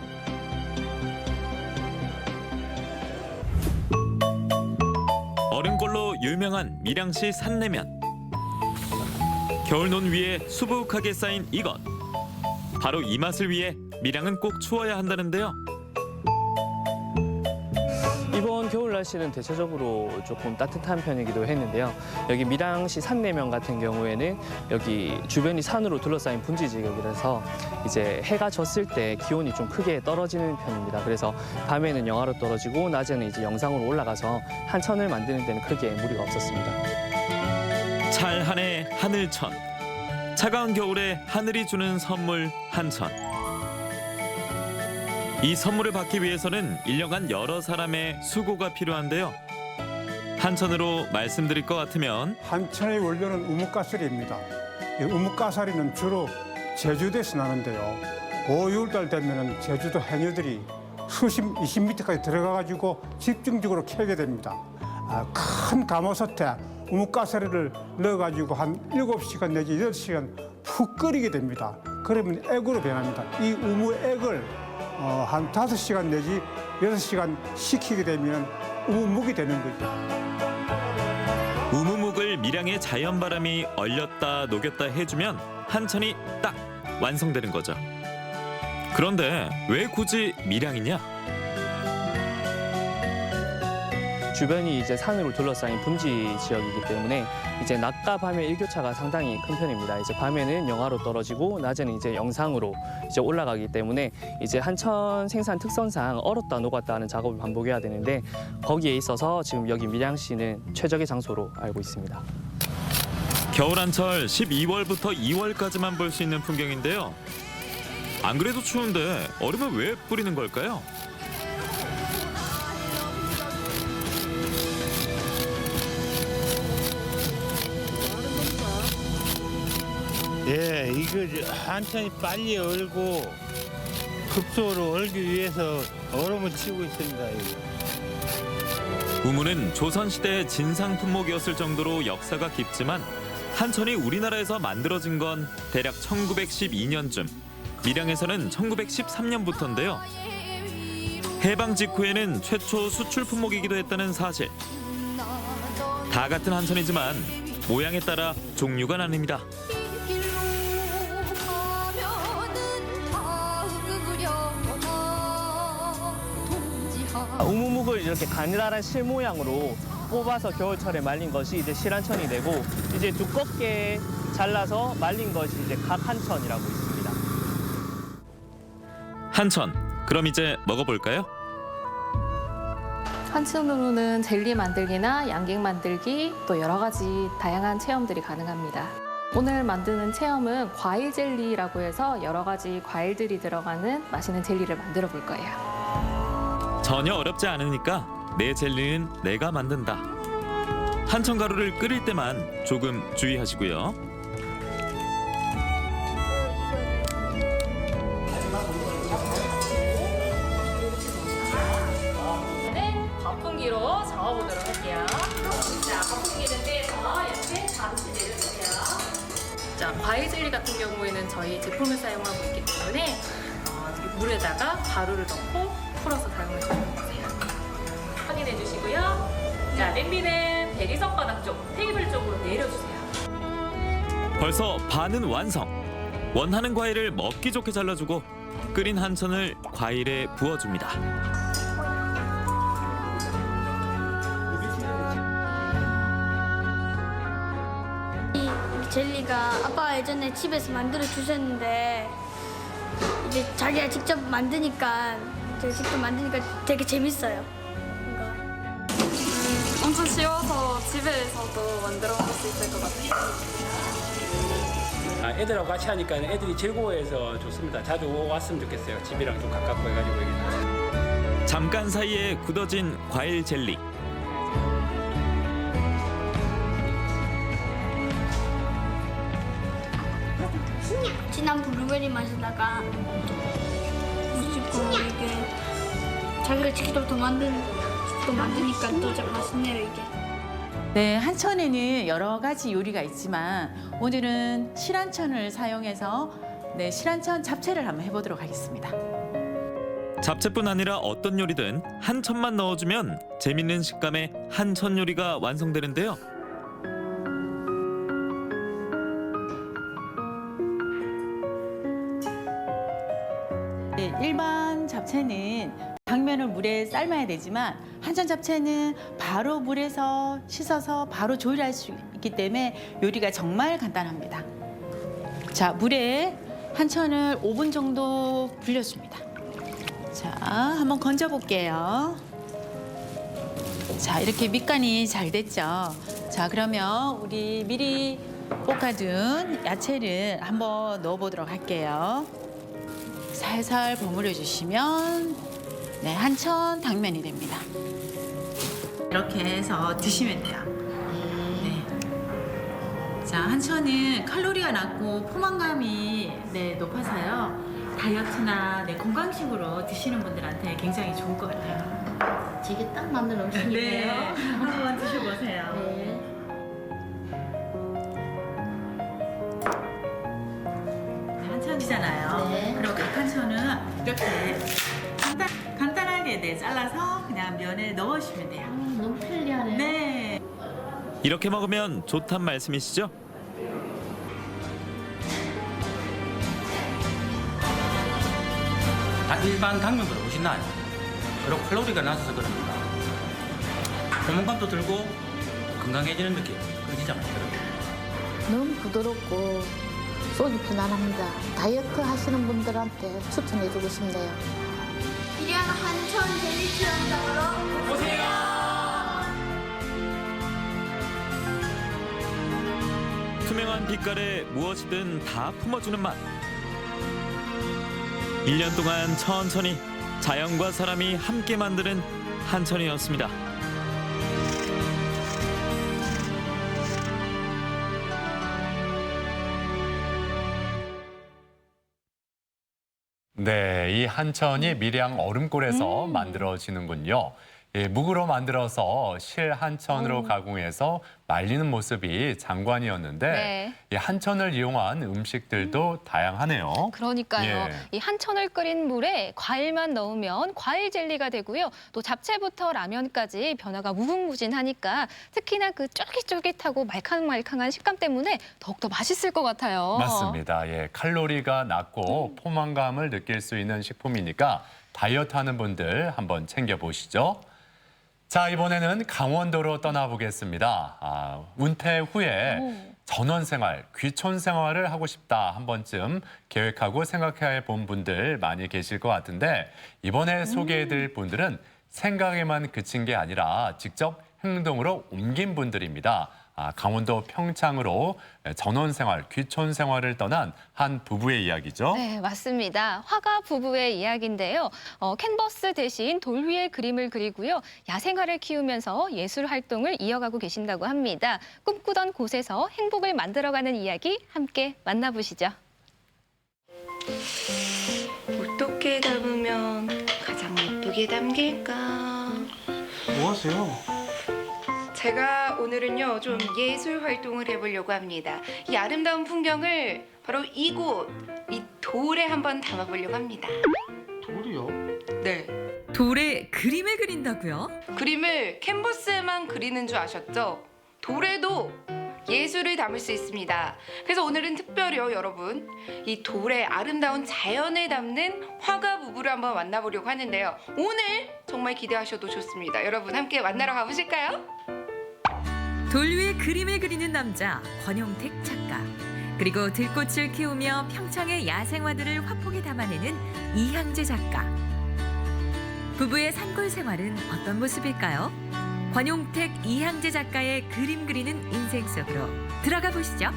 Speaker 15: 얼음골로 유명한 밀양시 산내면. 겨울논 위에 수북하게 쌓인 이것. 바로 이 맛을 위해 밀양은 꼭 추워야 한다는데요.
Speaker 14: 이번 겨울 날씨는 대체적으로 조금 따뜻한 편이기도 했는데요. 여기 밀양시 산내면 같은 경우에는 여기 주변이 산으로 둘러싸인 분지 지역이라서 이제 해가 졌을 때 기온이 좀 크게 떨어지는 편입니다. 그래서 밤에는 영하로 떨어지고 낮에는 이제 영상으로 올라가서 한천을 만드는 데는 크게 무리가 없었습니다.
Speaker 15: 찰한해 하늘천. 차가운 겨울에 하늘이 주는 선물 한천. 이 선물을 받기 위해서는 1년간 여러 사람의 수고가 필요한데요. 한천으로 말씀드릴 것 같으면
Speaker 16: 한천의 원료는 우뭇가사리입니다. 이 우뭇가사리는 주로 제주도에서 나는데요. 5, 6월달 되면 제주도 해녀들이 수심 20m까지 들어가가지고 집중적으로 캐게 됩니다. 큰 가마솥에 우뭇가사리를 넣어가지고 한 7시간 내지 8시간 푹 끓이게 됩니다. 그러면 액으로 변합니다. 이 우무액을 한 5시간 내지 6시간 식히게 되면 우무묵이 되는 거죠.
Speaker 15: 우무묵을 밀양의 자연바람이 얼렸다 녹였다 해주면 한천이 딱 완성되는 거죠. 그런데 왜 굳이 밀양이냐?
Speaker 14: 주변이 이제 산으로 둘러싸인 분지 지역이기 때문에 이제 낮과 밤의 일교차가 상당히 큰 편입니다. 이제 밤에는 영하로 떨어지고 낮에는 이제 영상으로 이제 올라가기 때문에 이제 한천 생산 특성상 얼었다 녹았다 하는 작업을 반복해야 되는데 거기에 있어서 지금 여기 밀양시는 최적의 장소로 알고 있습니다.
Speaker 15: 겨울 한철 12월부터 2월까지만 볼 수 있는 풍경인데요. 안 그래도 추운데 얼음을 왜 뿌리는 걸까요?
Speaker 17: 예, 이거 한천이 빨리 얼고 급속으로 얼기 위해서 얼음을 치고 있습니다.
Speaker 15: 우무는 조선시대 진상 품목이었을 정도로 역사가 깊지만 한천이 우리나라에서 만들어진 건 대략 1912년쯤, 밀양에서는 1913년부터인데요. 해방 직후에는 최초 수출 품목이기도 했다는 사실. 다 같은 한천이지만 모양에 따라 종류가 나뉩니다.
Speaker 14: 우무묵을 이렇게 가느다란 실 모양으로 뽑아서 겨울철에 말린 것이 이제 실한천이 되고 이제 두껍게 잘라서 말린 것이 이제 각한천이라고 있습니다.
Speaker 15: 한천, 그럼 이제 먹어볼까요?
Speaker 18: 한천으로는 젤리 만들기나 양갱 만들기 또 여러 가지 다양한 체험들이 가능합니다. 오늘 만드는 체험은 과일 젤리라고 해서 여러 가지 과일들이 들어가는 맛있는 젤리를 만들어 볼 거예요.
Speaker 15: 전혀 어렵지 않으니까 내 젤리는 내가 만든다. 한천 가루를 끓일 때만 조금 주의하시고요.
Speaker 18: 네, 거품기로 저어보도록 할게요. 자, 거품기를 떼서 이렇게 잠시 내려주세요. 자, 과일 젤리 같은 경우에는 저희 제품을 사용하고 있기 때문에 물에다가 가루를 넣고 풀어서 사용하시면 되세요.
Speaker 19: 확인해 주시고요. 자, 냄비는 대리석 바닥 쪽, 테이블 쪽으로 내려주세요.
Speaker 15: 벌써 반은 완성. 원하는 과일을 먹기 좋게 잘라주고 끓인 한천을 과일에 부어줍니다.
Speaker 13: 이 젤리가 아빠가 예전에 집에서 만들어 주셨는데 이제 자기가 직접 만드니까 되게 재밌어요.
Speaker 9: 엄청 쉬워서 집에서도 만들어 먹을 수 있을 것 같아요.
Speaker 20: 애들하고 같이 하니까 애들이 즐거워해서 좋습니다. 자주 왔으면 좋겠어요. 집이랑 좀 가깝고 해가지고.
Speaker 15: 잠깐 사이에 굳어진 과일 젤리.
Speaker 13: 진한 블루베리 맛에다가 무지고 이게 자기가 직접 또 만드니까 또 맛있네요 이게.
Speaker 21: 네, 한천에는 여러 가지 요리가 있지만 오늘은 실한천을 사용해서 실한천 잡채를 한번 해보도록 하겠습니다.
Speaker 15: 잡채뿐 아니라 어떤 요리든 한천만 넣어주면 재밌는 식감의 한천 요리가 완성되는데요.
Speaker 21: 네, 일반 잡채는 당면을 물에 삶아야 되지만 한천 잡채는 바로 물에서 씻어서 바로 조리할 수 있기 때문에 요리가 정말 간단합니다. 자, 물에 한천을 5분 정도 불려줍니다. 자, 한번 건져 볼게요. 자, 이렇게 밑간이 잘 됐죠. 자, 그러면 우리 미리 볶아둔 야채를 한번 넣어보도록 할게요. 살살 버무려 주시면 한천 당면이 됩니다. 이렇게 해서 드시면 돼요. 자, 한천은 칼로리가 낮고 포만감이 높아서요. 다이어트나 건강식으로 드시는 분들한테 굉장히 좋을 것 같아요.
Speaker 13: 되게 딱 맞는 음식이네요.
Speaker 21: 한번 드셔보세요. 한천이잖아요. 그리고 각 한천은 이렇게 간단하게 잘라서 그냥 면에 넣으시면 돼요.
Speaker 13: 너무 편리하네요.
Speaker 21: 네.
Speaker 15: 이렇게 먹으면 좋단 말씀이시죠?
Speaker 20: 일반 당면보다 훨씬 나아요. 그리고 칼로리가 낮아서 그럽니다. 포만감도 들고 건강해지는 느낌. 그거 진짜 맛있더라고요.
Speaker 22: 너무 부드럽고 속이 편안합니다. 다이어트 하시는 분들한테 추천해주고 싶네요.
Speaker 13: 이량 한천 젤리 체험장으로 오세요.
Speaker 15: 투명한 빛깔에 무엇이든 다 품어주는 맛. 1년 동안 천천히 자연과 사람이 함께 만드는 한천이었습니다.
Speaker 1: 네, 이 한천이 밀양 얼음골에서 만들어지는군요. 예, 묵으로 만들어서 실 한천으로 가공해서 말리는 모습이 장관이었는데 이 한천을 이용한 음식들도 다양하네요.
Speaker 2: 그러니까요.
Speaker 1: 예.
Speaker 2: 이 한천을 끓인 물에 과일만 넣으면 과일 젤리가 되고요. 또 잡채부터 라면까지 변화가 무궁무진하니까 특히나 그 쫄깃쫄깃하고 말캉말캉한 식감 때문에 더욱더 맛있을 것 같아요.
Speaker 1: 맞습니다. 예, 칼로리가 낮고 포만감을 느낄 수 있는 식품이니까 다이어트하는 분들 한번 챙겨보시죠. 자, 이번에는 강원도로 떠나보겠습니다. 은퇴 후에 전원생활, 귀촌생활을 하고 싶다 한 번쯤 계획하고 생각해 본 분들 많이 계실 것 같은데 이번에 소개해드릴 분들은 생각에만 그친 게 아니라 직접 행동으로 옮긴 분들입니다. 강원도 평창으로 전원생활, 귀촌생활을 떠난 한 부부의 이야기죠.
Speaker 2: 네, 맞습니다. 화가 부부의 이야기인데요. 캔버스 대신 돌 위에 그림을 그리고요. 야생화를 키우면서 예술 활동을 이어가고 계신다고 합니다. 꿈꾸던 곳에서 행복을 만들어가는 이야기 함께 만나보시죠.
Speaker 23: 어떻게 담으면 가장 예쁘게 담길까?
Speaker 20: 뭐 하세요?
Speaker 23: 제가 오늘은요 좀 예술 활동을 해보려고 합니다. 이 아름다운 풍경을 바로 이곳 이 돌에 한번 담아보려고 합니다.
Speaker 20: 돌이요?
Speaker 23: 네.
Speaker 3: 돌에 그림을 그린다고요?
Speaker 23: 그림을 캔버스에만 그리는 줄 아셨죠? 돌에도 예술을 담을 수 있습니다. 그래서 오늘은 특별히요, 여러분, 이 돌의 아름다운 자연을 담는 화가 부부를 한번 만나보려고 하는데요. 오늘 정말 기대하셔도 좋습니다. 여러분 함께 만나러 가보실까요?
Speaker 3: 돌 위에 그림을 그리는 남자 권용택 작가, 그리고 들꽃을 키우며 평창의 야생화들을 화폭에 담아내는 이향재 작가. 부부의 산골 생활은 어떤 모습일까요? 권용택, 이향재 작가의 그림 그리는 인생 속으로 들어가 보시죠.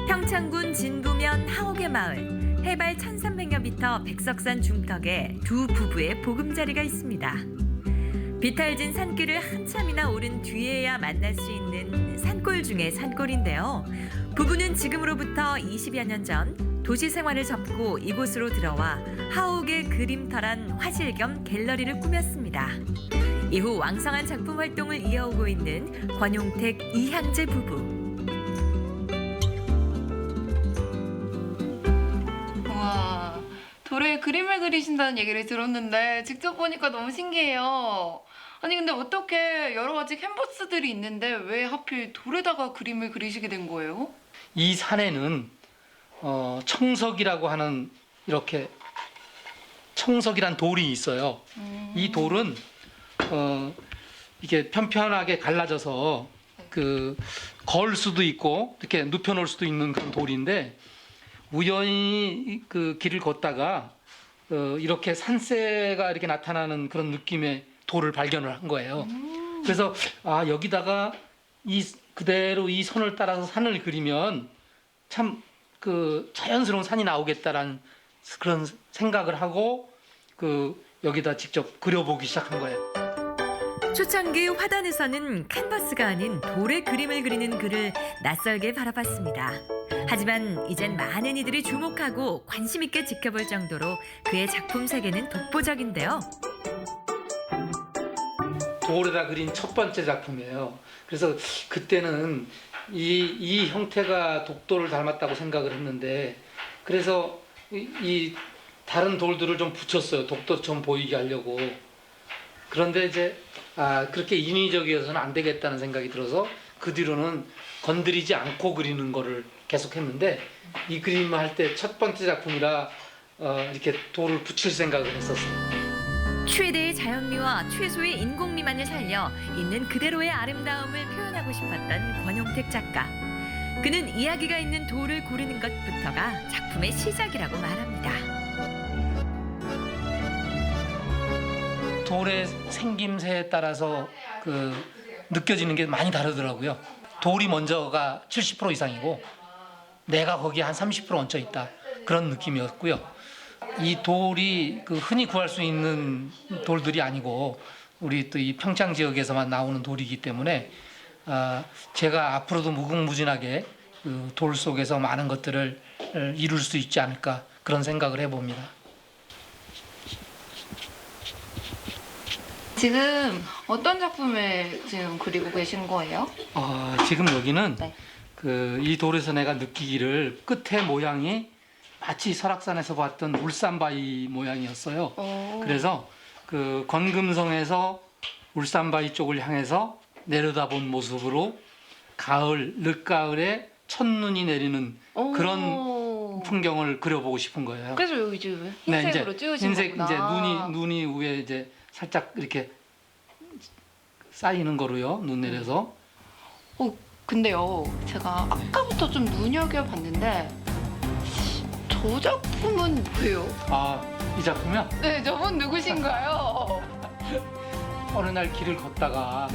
Speaker 3: 평창군 진부면 하옥의 마을, 해발 1300여 미터 백석산 중턱에 두 부부의 보금자리가 있습니다. 비탈진 산길을 한참이나 오른 뒤에야 만날 수 있는 산골 중의 산골인데요. 부부는 지금으로부터 20여 년 전 도시 생활을 접고 이곳으로 들어와 하옥의 그림터란 화실 겸 갤러리를 꾸몄습니다. 이후 왕성한 작품 활동을 이어오고 있는 권용택, 이향재 부부.
Speaker 23: 와, 돌에 그림을 그리신다는 얘기를 들었는데 직접 보니까 너무 신기해요. 아니 근데 어떻게 여러 가지 캔버스들이 있는데 왜 하필 돌에다가 그림을 그리시게 된 거예요?
Speaker 5: 이 산에는 청석이라고 하는 이렇게 청석이란 돌이 있어요. 이 돌은 이게 편편하게 갈라져서 걸 수도 있고 이렇게 눕혀 놓을 수도 있는 그런 돌인데 우연히 그 길을 걷다가 이렇게 산세가 이렇게 나타나는 그런 느낌의 돌을 발견을 한 거예요. 그래서 여기다가 그대로 이 선을 따라서 산을 그리면 참 자연스러운 산이 나오겠다라는 그런 생각을 하고 여기다 직접 그려보기 시작한 거예요.
Speaker 3: 초창기 화단에서는 캔버스가 아닌 돌에 그림을 그리는 그를 낯설게 바라봤습니다. 하지만 이젠 많은 이들이 주목하고 관심 있게 지켜볼 정도로 그의 작품 세계는 독보적인데요.
Speaker 5: 돌에다 그린 첫 번째 작품이에요. 그래서 그때는 이 형태가 독돌을 닮았다고 생각을 했는데 그래서 이 다른 돌들을 좀 붙였어요. 독도처럼 보이게 하려고. 그런데 이제 그렇게 인위적이어서는 안 되겠다는 생각이 들어서 그 뒤로는 건드리지 않고 그리는 거를 계속했는데 이 그림을 할 때 첫 번째 작품이라 이렇게 돌을 붙일 생각을 했었어요.
Speaker 3: 최대의 자연미와 최소의 인공미만을 살려 있는 그대로의 아름다움을 표현하고 싶었던 권용택 작가. 그는 이야기가 있는 돌을 고르는 것부터가 작품의 시작이라고 말합니다.
Speaker 5: 돌의 생김새에 따라서 느껴지는 게 많이 다르더라고요. 돌이 먼저가 70% 이상이고 내가 거기에 한 30% 얹혀 있다. 그런 느낌이었고요. 이 돌이 흔히 구할 수 있는 돌들이 아니고 우리 또 이 평창 지역에서만 나오는 돌이기 때문에 제가 앞으로도 무궁무진하게 돌 속에서 많은 것들을 이룰 수 있지 않을까 그런 생각을 해봅니다.
Speaker 23: 지금 어떤 작품을 지금 그리고 계신 거예요?
Speaker 5: 지금 여기는 이 돌에서 내가 느끼기를 끝에 모양이 마치 설악산에서 봤던 울산바위 모양이었어요. 그래서 건금성에서 울산바위 쪽을 향해서 내려다본 모습으로 늦가을에 첫눈이 내리는 그런 풍경을 그려보고 싶은 거예요.
Speaker 23: 그래서 여기 지금 흰색으로 찍으신 거구나.
Speaker 5: 이제 눈이 위에 이제 살짝 이렇게 쌓이는 거로요. 눈 내려서.
Speaker 23: 근데요, 제가 아까부터 좀 눈여겨봤는데 저 작품은 뭐예요?
Speaker 5: 이 작품이요?
Speaker 23: 네, 저분 누구신가요?
Speaker 5: 어느 날 길을 걷다가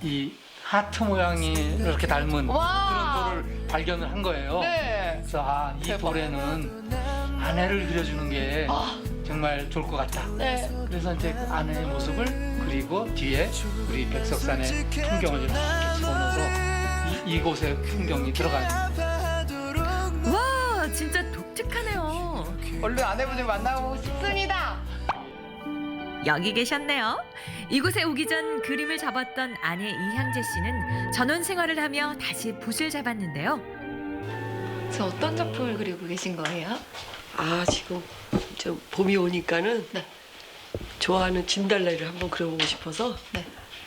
Speaker 5: 이 하트 모양이 이렇게 닮은 그런 돌을 발견을 한 거예요.
Speaker 23: 네.
Speaker 5: 그래서 이 돌에는 아내를 그려주는 게 정말 좋을 것 같다.
Speaker 23: 네.
Speaker 5: 그래서 이제 아내의 모습을 그리고 뒤에 우리 백석산의 풍경을 이렇게 집어넣어서 이곳의 풍경이 들어가요.
Speaker 3: 와, 진짜 독특하네요.
Speaker 23: 얼른 아내분을 만나보고 싶습니다.
Speaker 3: 여기 계셨네요. 이곳에 오기 전 그림을 잡았던 아내 이향재 씨는 전원 생활을 하며 다시 붓을 잡았는데요.
Speaker 23: 저 어떤 작품을 그리고 계신 거예요?
Speaker 7: 지금 좀 봄이 오니까는 좋아하는 진달래를 한번 그려보고 싶어서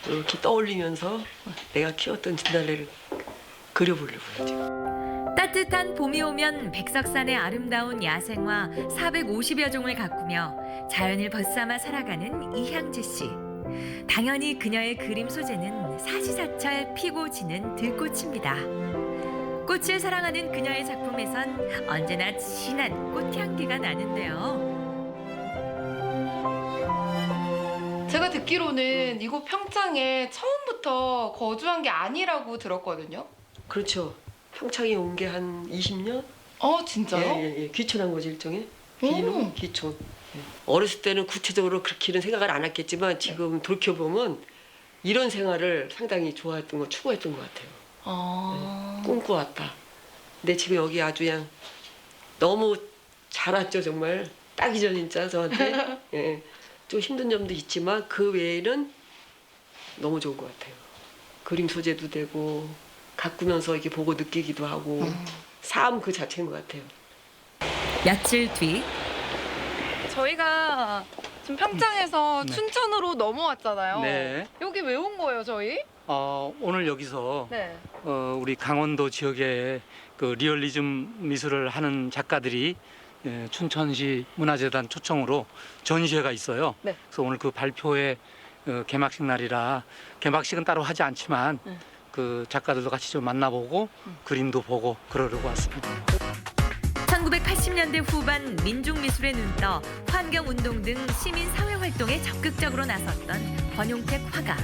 Speaker 7: 이렇게 떠올리면서 내가 키웠던 진달래를 그려보려고요. 지금.
Speaker 3: 따뜻한 봄이 오면 백석산의 아름다운 야생화 450여 종을 가꾸며 자연을 벗삼아 살아가는 이향재 씨. 당연히 그녀의 그림 소재는 사시사철 피고 지는 들꽃입니다. 꽃을 사랑하는 그녀의 작품에선 언제나 진한 꽃향기가 나는데요.
Speaker 23: 제가 듣기로는 이곳 평창에 처음부터 거주한 게 아니라고 들었거든요.
Speaker 7: 그렇죠. 평창에 온 게 한 20년?
Speaker 23: 진짜요?
Speaker 7: 예. 귀촌한 거지 일종의. 귀촌. 어렸을 때는 구체적으로 그렇게는 생각을 안 했겠지만 지금 돌이켜보면 이런 생활을 상당히 좋아했던 거, 추구했던 것 같아요. 꿈꿔왔다. 근데 지금 여기 아주 그냥 너무 잘 왔죠, 정말. 딱이죠, 진짜 저한테. 예. 좀 힘든 점도 있지만 그 외에는 너무 좋은 것 같아요. 그림 소재도 되고 가꾸면서 이렇게 보고 느끼기도 하고 삶 그 자체인 것 같아요.
Speaker 3: 며칠 뒤
Speaker 23: 저희가 지금 평창에서 춘천으로 넘어왔잖아요.
Speaker 5: 네.
Speaker 23: 여기 왜 온 거예요, 저희?
Speaker 5: 오늘 여기서
Speaker 23: 네.
Speaker 5: 우리 강원도 지역에 그 리얼리즘 미술을 하는 작가들이 춘천시 문화재단 초청으로 전시회가 있어요.
Speaker 23: 네.
Speaker 5: 그래서 오늘 그 발표회 개막식 날이라 개막식은 따로 하지 않지만 그 작가들도 같이 좀 만나보고 그림도 보고 그러려고 왔습니다.
Speaker 3: 1980년대 후반 민중미술에 눈떠 환경운동 등 시민사회활동에 적극적으로 나섰던 권용택 화가.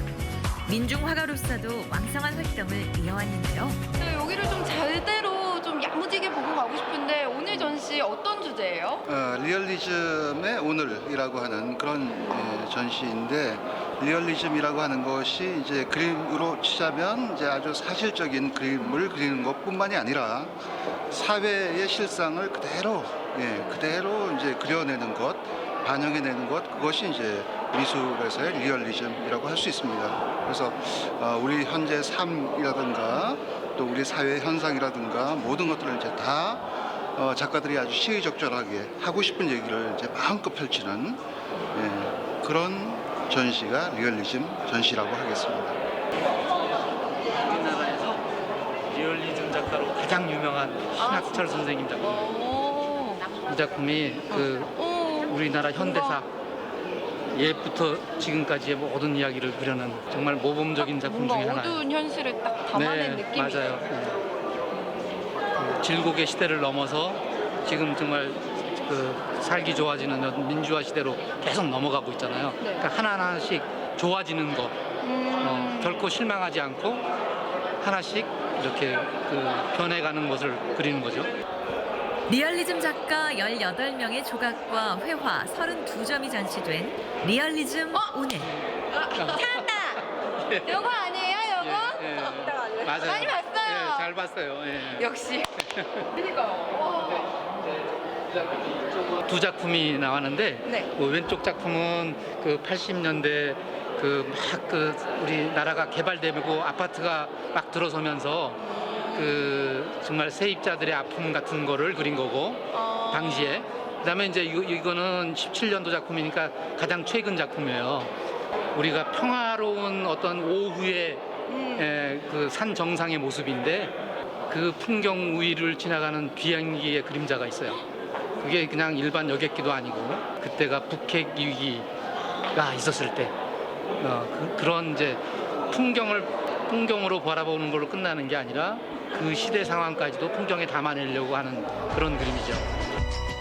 Speaker 3: 민중화가로서도 왕성한 활동을 이어왔는데요.
Speaker 23: 여기를 좀 제대로 좀 야무지게 보고 가고 싶은데 오늘 전시 어떤 주제예요?
Speaker 8: 리얼리즘의 오늘이라고 하는 그런 전시인데 리얼리즘이라고 하는 것이 이제 그림으로 치자면 이제 아주 사실적인 그림을 그리는 것뿐만이 아니라 사회의 실상을 그대로 이제 그려내는 것, 반영해내는 것, 그것이 이제 미술에서의 리얼리즘이라고 할 수 있습니다. 그래서 우리 현재 삶이라든가 또 우리 사회 현상이라든가 모든 것들을 이제 다 작가들이 아주 시의적절하게 하고 싶은 얘기를 이제 마음껏 펼치는 그런 전시가 리얼리즘 전시라고 하겠습니다.
Speaker 5: 우리나라에서 리얼리즘 작가로 가장 유명한 신학철 선생님 작품. 이 작품이 그 우리나라 현대사 옛부터 지금까지의 모든 이야기를 그려낸 정말 모범적인 작품 중에 하나예요.
Speaker 23: 어두운 현실을 딱 담아낸 느낌이
Speaker 5: 맞아요. 그 질곡의 시대를 넘어서 지금 정말 그 살기 좋아지는 민주화 시대로 계속 넘어가고 있잖아요. 그러니까 하나하나씩 좋아지는 거, 결코 실망하지 않고 하나씩 이렇게 그 변해가는 것을 그리는 거죠.
Speaker 3: 리얼리즘 작가 18명의 조각과 회화 32점이 전시된 리얼리즘 오늘.
Speaker 23: 찾았다! 요거 아니에요, 요거?
Speaker 5: 맞아요.
Speaker 23: 많이 봤어요.
Speaker 5: 잘 봤어요.
Speaker 23: 역시. 그러니까요.
Speaker 5: 두 작품이 나왔는데 왼쪽 작품은 그 80년대 그 우리나라가 개발되고 아파트가 막 들어서면서 그 정말 세입자들의 아픔 같은 거를 그린 거고 당시에 그다음에 이제 이거는 17년도 작품이니까 가장 최근 작품이에요. 우리가 평화로운 어떤 오후의 그 산 정상의 모습인데 그 풍경 위를 지나가는 비행기의 그림자가 있어요. 그게 그냥 일반 여객기도 아니고 그때가 북핵 위기가 있었을 때 그런 이제 풍경으로 바라보는 걸로 끝나는 게 아니라 그 시대 상황까지도 풍경에 담아내려고 하는 그런 그림이죠.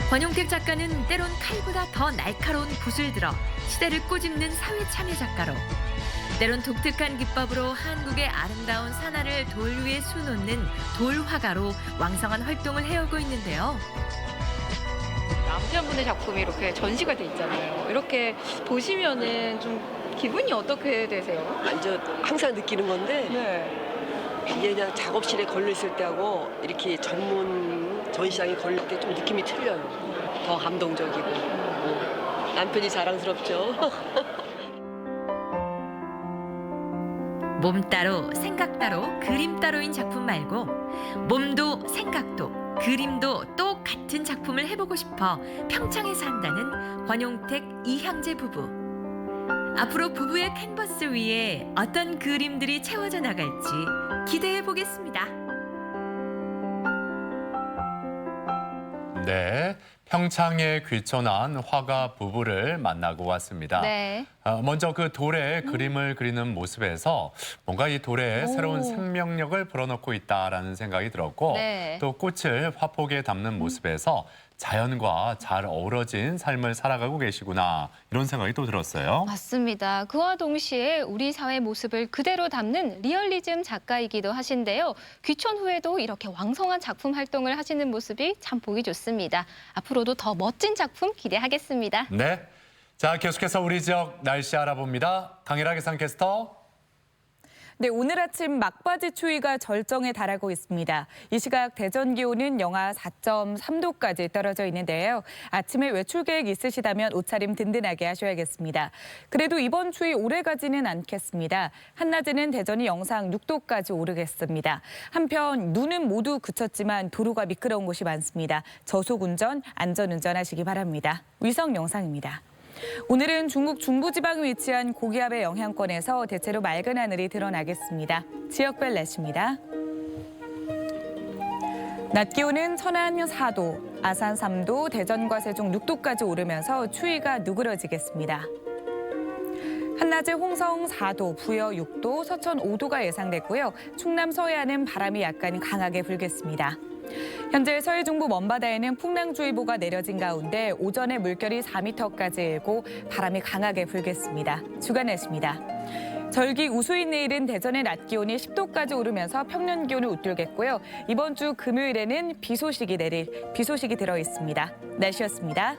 Speaker 3: 권용택 작가는 때론 칼보다 더 날카로운 붓을 들어 시대를 꼬집는 사회 참여 작가로, 때론 독특한 기법으로 한국의 아름다운 산하를 돌 위에 수놓는 돌화가로 왕성한 활동을 해오고 있는데요.
Speaker 23: 남편분의 작품이 이렇게 전시가 돼 있잖아요. 이렇게 보시면은 좀 기분이 어떻게 되세요?
Speaker 7: 완전 항상 느끼는 건데 이게 그냥 작업실에 걸려 있을 때하고 이렇게 전문 전시장에 걸릴 때 좀 느낌이 틀려요. 더 감동적이고 남편이 자랑스럽죠.
Speaker 3: 몸 따로 생각 따로 그림 따로인 작품 말고 몸도 생각도 그림도 똑같은 작품을 해보고 싶어 평창에 산다는 권용택 이향재 부부. 앞으로 부부의 캔버스 위에 어떤 그림들이 채워져 나갈지 기대해 보겠습니다.
Speaker 1: 네, 평창에 귀촌한 화가 부부를 만나고 왔습니다.
Speaker 2: 네.
Speaker 1: 먼저 그 돌에 그림을 그리는 모습에서 뭔가 이 돌에 새로운 생명력을 불어넣고 있다라는 생각이 들었고
Speaker 2: 네.
Speaker 1: 또 꽃을 화폭에 담는 모습에서 자연과 잘 어우러진 삶을 살아가고 계시구나 이런 생각이 또 들었어요.
Speaker 2: 맞습니다. 그와 동시에 우리 사회 모습을 그대로 담는 리얼리즘 작가이기도 하신데요. 귀촌 후에도 이렇게 왕성한 작품 활동을 하시는 모습이 참 보기 좋습니다. 앞으로도 더 멋진 작품 기대하겠습니다.
Speaker 1: 네, 자 계속해서 우리 지역 날씨 알아봅니다. 강일하 기상캐스터.
Speaker 6: 네, 오늘 아침 막바지 추위가 절정에 달하고 있습니다. 이 시각 대전 기온은 영하 4.3도까지 떨어져 있는데요. 아침에 외출 계획 있으시다면 옷차림 든든하게 하셔야겠습니다. 그래도 이번 추위 오래가지는 않겠습니다. 한낮에는 대전이 영상 6도까지 오르겠습니다. 한편 눈은 모두 그쳤지만 도로가 미끄러운 곳이 많습니다. 저속운전, 안전운전하시기 바랍니다. 위성 영상입니다. 오늘은 중국 중부지방에 위치한 고기압의 영향권에서 대체로 맑은 하늘이 드러나겠습니다. 지역별 날씨입니다. 낮 기온은 천안 4도, 아산 3도, 대전과 세종 6도까지 오르면서 추위가 누그러지겠습니다. 한낮에 홍성 4도, 부여 6도, 서천 5도가 예상됐고요. 충남 서해안은 바람이 약간 강하게 불겠습니다. 현재 서해 중부 먼바다에는 풍랑주의보가 내려진 가운데 오전에 물결이 4m까지 일고 바람이 강하게 불겠습니다. 주간 날씨입니다. 절기 우수인 내일은 대전의 낮 기온이 10도까지 오르면서 평년 기온을 웃돌겠고요. 이번 주 금요일에는 비 소식이 들어 있습니다. 날씨였습니다.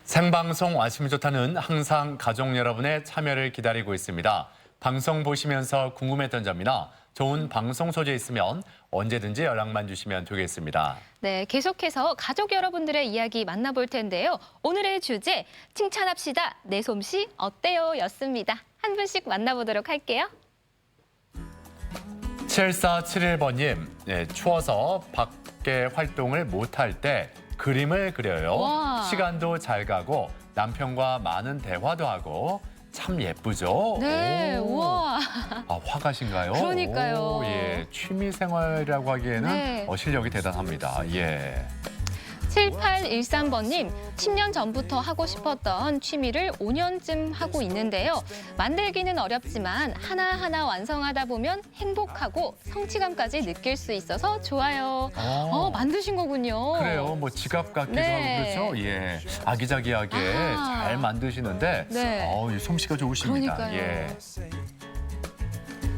Speaker 1: 생방송 아침이 좋다는 항상 가족 여러분의 참여를 기다리고 있습니다. 방송 보시면서 궁금했던 점이나 좋은 방송 소재 있으면 언제든지 연락만 주시면 되겠습니다.
Speaker 2: 네, 계속해서 가족 여러분들의 이야기 만나볼 텐데요. 오늘의 주제 칭찬합시다. 내 솜씨 어때요? 였습니다. 한 분씩 만나보도록 할게요.
Speaker 1: 7471번님, 네, 추워서 밖에 활동을 못할 때 그림을 그려요.
Speaker 2: 와.
Speaker 1: 시간도 잘 가고 남편과 많은 대화도 하고 참 예쁘죠?
Speaker 2: 네,
Speaker 1: 오.
Speaker 2: 우와.
Speaker 1: 아, 화가신가요?
Speaker 2: 그러니까요.
Speaker 1: 오, 예, 취미 생활이라고 하기에는
Speaker 2: 네.
Speaker 1: 실력이 대단합니다. 예.
Speaker 2: 7813번님, 10년 전부터 하고 싶었던 취미를 5년쯤 하고 있는데요. 만들기는 어렵지만 하나하나 완성하다 보면 행복하고 성취감까지 느낄 수 있어서 좋아요. 만드신 거군요.
Speaker 1: 그래요. 뭐 지갑 같기도
Speaker 2: 네.
Speaker 1: 하고 그렇죠? 예. 아기자기하게
Speaker 2: 아하.
Speaker 1: 잘 만드시는데
Speaker 2: 네.
Speaker 1: 이 솜씨가 좋으십니다.
Speaker 2: 그러니까요.
Speaker 1: 예.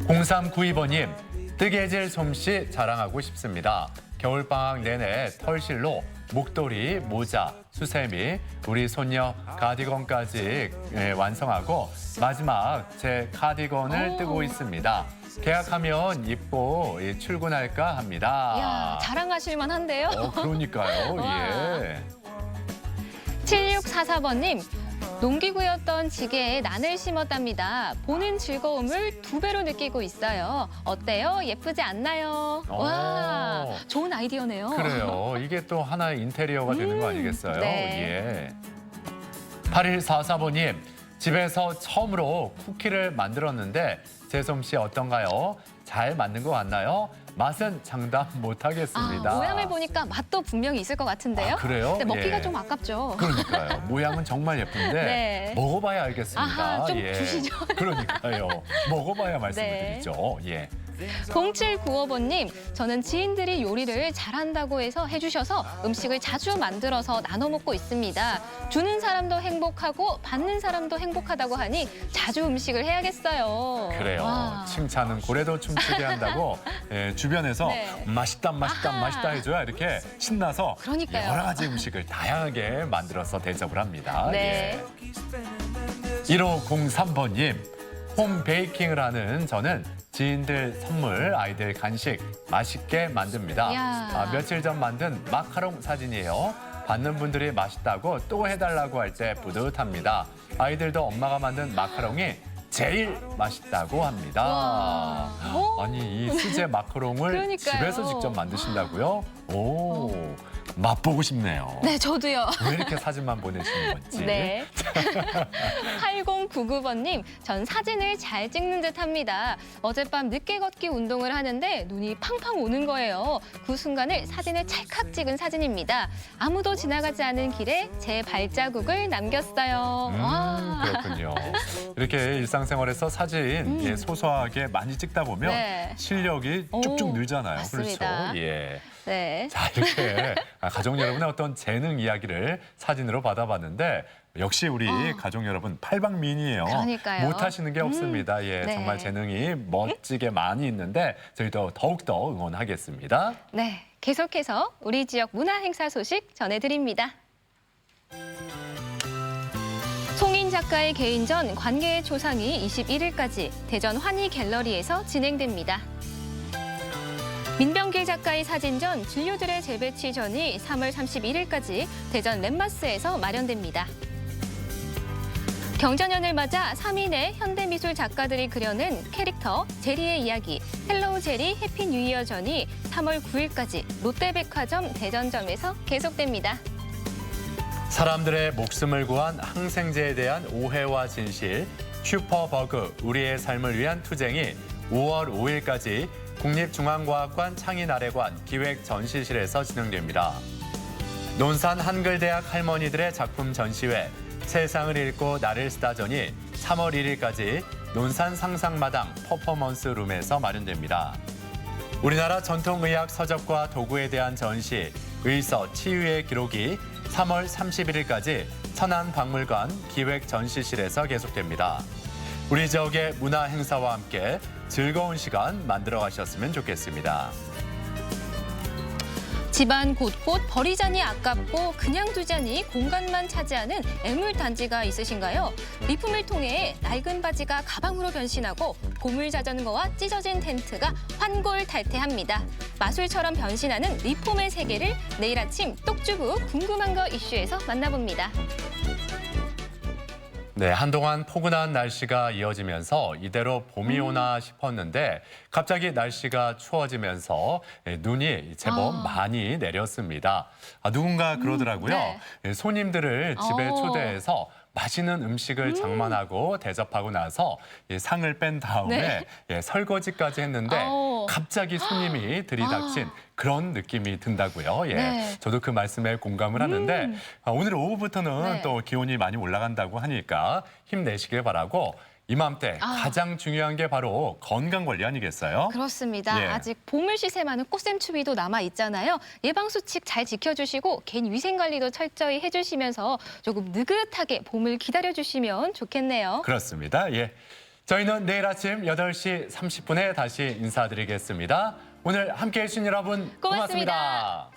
Speaker 1: 0392번님, 뜨개질 솜씨 자랑하고 싶습니다. 겨울방학 내내 털실로 목도리, 모자, 수세미, 우리 손녀 가디건까지 완성하고 마지막 제 카디건을 뜨고 있습니다. 계약하면 입고 출근할까 합니다.
Speaker 2: 이야, 자랑하실 만한데요.
Speaker 1: 그러니까요. 예.
Speaker 2: 7644번님, 농기구였던 지게에 난을 심었답니다. 보는 즐거움을 2배로 느끼고 있어요. 어때요? 예쁘지 않나요? 와, 좋은 아이디어네요.
Speaker 1: 그래요. 이게 또 하나의 인테리어가 되는 거 아니겠어요?
Speaker 2: 네.
Speaker 1: 예. 8144번님, 집에서 처음으로 쿠키를 만들었는데 제 솜씨 어떤가요? 잘 만든 것 같나요? 맛은 장담 못하겠습니다.
Speaker 2: 모양을 보니까 맛도 분명히 있을 것 같은데요.
Speaker 1: 그래요?
Speaker 2: 근데 먹기가
Speaker 1: 예.
Speaker 2: 좀 아깝죠.
Speaker 1: 그러니까요. 모양은 정말 예쁜데
Speaker 2: 네.
Speaker 1: 먹어봐야 알겠습니다.
Speaker 2: 아하, 좀 주시죠.
Speaker 1: 그러니까요. 먹어봐야 말씀을
Speaker 2: 네.
Speaker 1: 드리죠. 예.
Speaker 2: 0795번님, 저는 지인들이 요리를 잘한다고 해서 해주셔서 음식을 자주 만들어서 나눠 먹고 있습니다. 주는 사람도 행복하고 받는 사람도 행복하다고 하니 자주 음식을 해야겠어요.
Speaker 1: 그래요.
Speaker 2: 와.
Speaker 1: 칭찬은 고래도 춤추게 한다고 주변에서
Speaker 2: 네.
Speaker 1: 맛있다 맛있다 해줘야 이렇게 신나서
Speaker 2: 그러니까요.
Speaker 1: 여러 가지 음식을 다양하게 만들어서 대접을 합니다.
Speaker 2: 네.
Speaker 1: 예. 1503번님, 홈 베이킹을 하는 저는 지인들 선물, 아이들 간식 맛있게 만듭니다.
Speaker 2: 이야.
Speaker 1: 며칠 전 만든 마카롱 사진이에요. 받는 분들이 맛있다고 또 해달라고 할 때 뿌듯합니다. 아이들도 엄마가 만든 마카롱이 제일 맛있다고 합니다. 아니 이 수제 마카롱을
Speaker 2: 그러니까요.
Speaker 1: 집에서 직접 만드신다고요? 오, 맛보고 싶네요.
Speaker 2: 네, 저도요.
Speaker 1: 왜 이렇게 사진만 보내시는 건지.
Speaker 2: 네. 8099번님, 전 사진을 잘 찍는 듯 합니다. 어젯밤 늦게 걷기 운동을 하는데 눈이 팡팡 오는 거예요. 그 순간을 사진에 찰칵 찍은 사진입니다. 아무도 지나가지 않은 길에 제 발자국을 남겼어요. 와.
Speaker 1: 그렇군요. 이렇게 일상생활에서 사진 예, 소소하게 많이 찍다 보면
Speaker 2: 네.
Speaker 1: 실력이 쭉쭉 늘잖아요.
Speaker 2: 맞습니다.
Speaker 1: 그렇죠. 예.
Speaker 2: 네.
Speaker 1: 자, 이렇게 가족 여러분의 어떤 재능 이야기를 사진으로 받아봤는데 역시 우리 가족 여러분 팔방미인이에요.
Speaker 2: 그러니까요.
Speaker 1: 못하시는 게 없습니다. 예,
Speaker 2: 네.
Speaker 1: 정말 재능이 멋지게 많이 있는데 저희도 더욱더 응원하겠습니다.
Speaker 2: 네. 계속해서 우리 지역 문화 행사 소식 전해드립니다. 송인 작가의 개인전 관계의 초상이 21일까지 대전 환희 갤러리에서 진행됩니다. 민병길 작가의 사진전 진료들의 재배치전이 3월 31일까지 대전 랜마스에서 마련됩니다. 경자년을 맞아 3인의 현대미술 작가들이 그려낸 캐릭터 제리의 이야기 헬로우 제리 해피 뉴 이어전이 3월 9일까지 롯데백화점 대전점에서 계속됩니다.
Speaker 1: 사람들의 목숨을 구한 항생제에 대한 오해와 진실, 슈퍼버그 우리의 삶을 위한 투쟁이 5월 5일까지 국립중앙과학관 창의나래관 기획전시실에서 진행됩니다. 논산 한글대학 할머니들의 작품 전시회 세상을 읽고 나를 쓰다전이 3월 1일까지 논산 상상마당 퍼포먼스 룸에서 마련됩니다. 우리나라 전통의학 서적과 도구에 대한 전시 의서 치유의 기록이 3월 31일까지 천안박물관 기획전시실에서 계속됩니다. 우리 지역의 문화 행사와 함께 즐거운 시간 만들어 가셨으면 좋겠습니다.
Speaker 2: 집안 곳곳 버리자니 아깝고 그냥 두자니 공간만 차지하는 애물단지가 있으신가요? 리폼을 통해 낡은 바지가 가방으로 변신하고 고물 자전거와 찢어진 텐트가 환골탈태합니다. 마술처럼 변신하는 리폼의 세계를 내일 아침 똑주부 궁금한 거 이슈에서 만나봅니다.
Speaker 1: 네, 한동안 포근한 날씨가 이어지면서 이대로 봄이 오나 싶었는데 갑자기 날씨가 추워지면서 눈이 제법 많이 내렸습니다. 누군가 그러더라고요.
Speaker 2: 네.
Speaker 1: 손님들을 집에 초대해서 맛있는 음식을 장만하고 대접하고 나서 상을 뺀 다음에 설거지까지 했는데 갑자기 손님이 들이닥친 그런 느낌이 든다고요. 예,
Speaker 2: 네.
Speaker 1: 저도 그 말씀에 공감을 하는데 오늘 오후부터는 또 기온이 많이 올라간다고 하니까 힘내시길 바라고 이맘때 가장 중요한 게 바로 건강 관리 아니겠어요?
Speaker 2: 그렇습니다.
Speaker 1: 예.
Speaker 2: 아직 봄을 시샘하는 꽃샘추위도 남아 있잖아요. 예방수칙 잘 지켜주시고 개인 위생 관리도 철저히 해주시면서 조금 느긋하게 봄을 기다려주시면 좋겠네요.
Speaker 1: 그렇습니다. 예, 저희는 내일 아침 8시 30분에 다시 인사드리겠습니다. 오늘 함께해 주신 여러분 고맙습니다.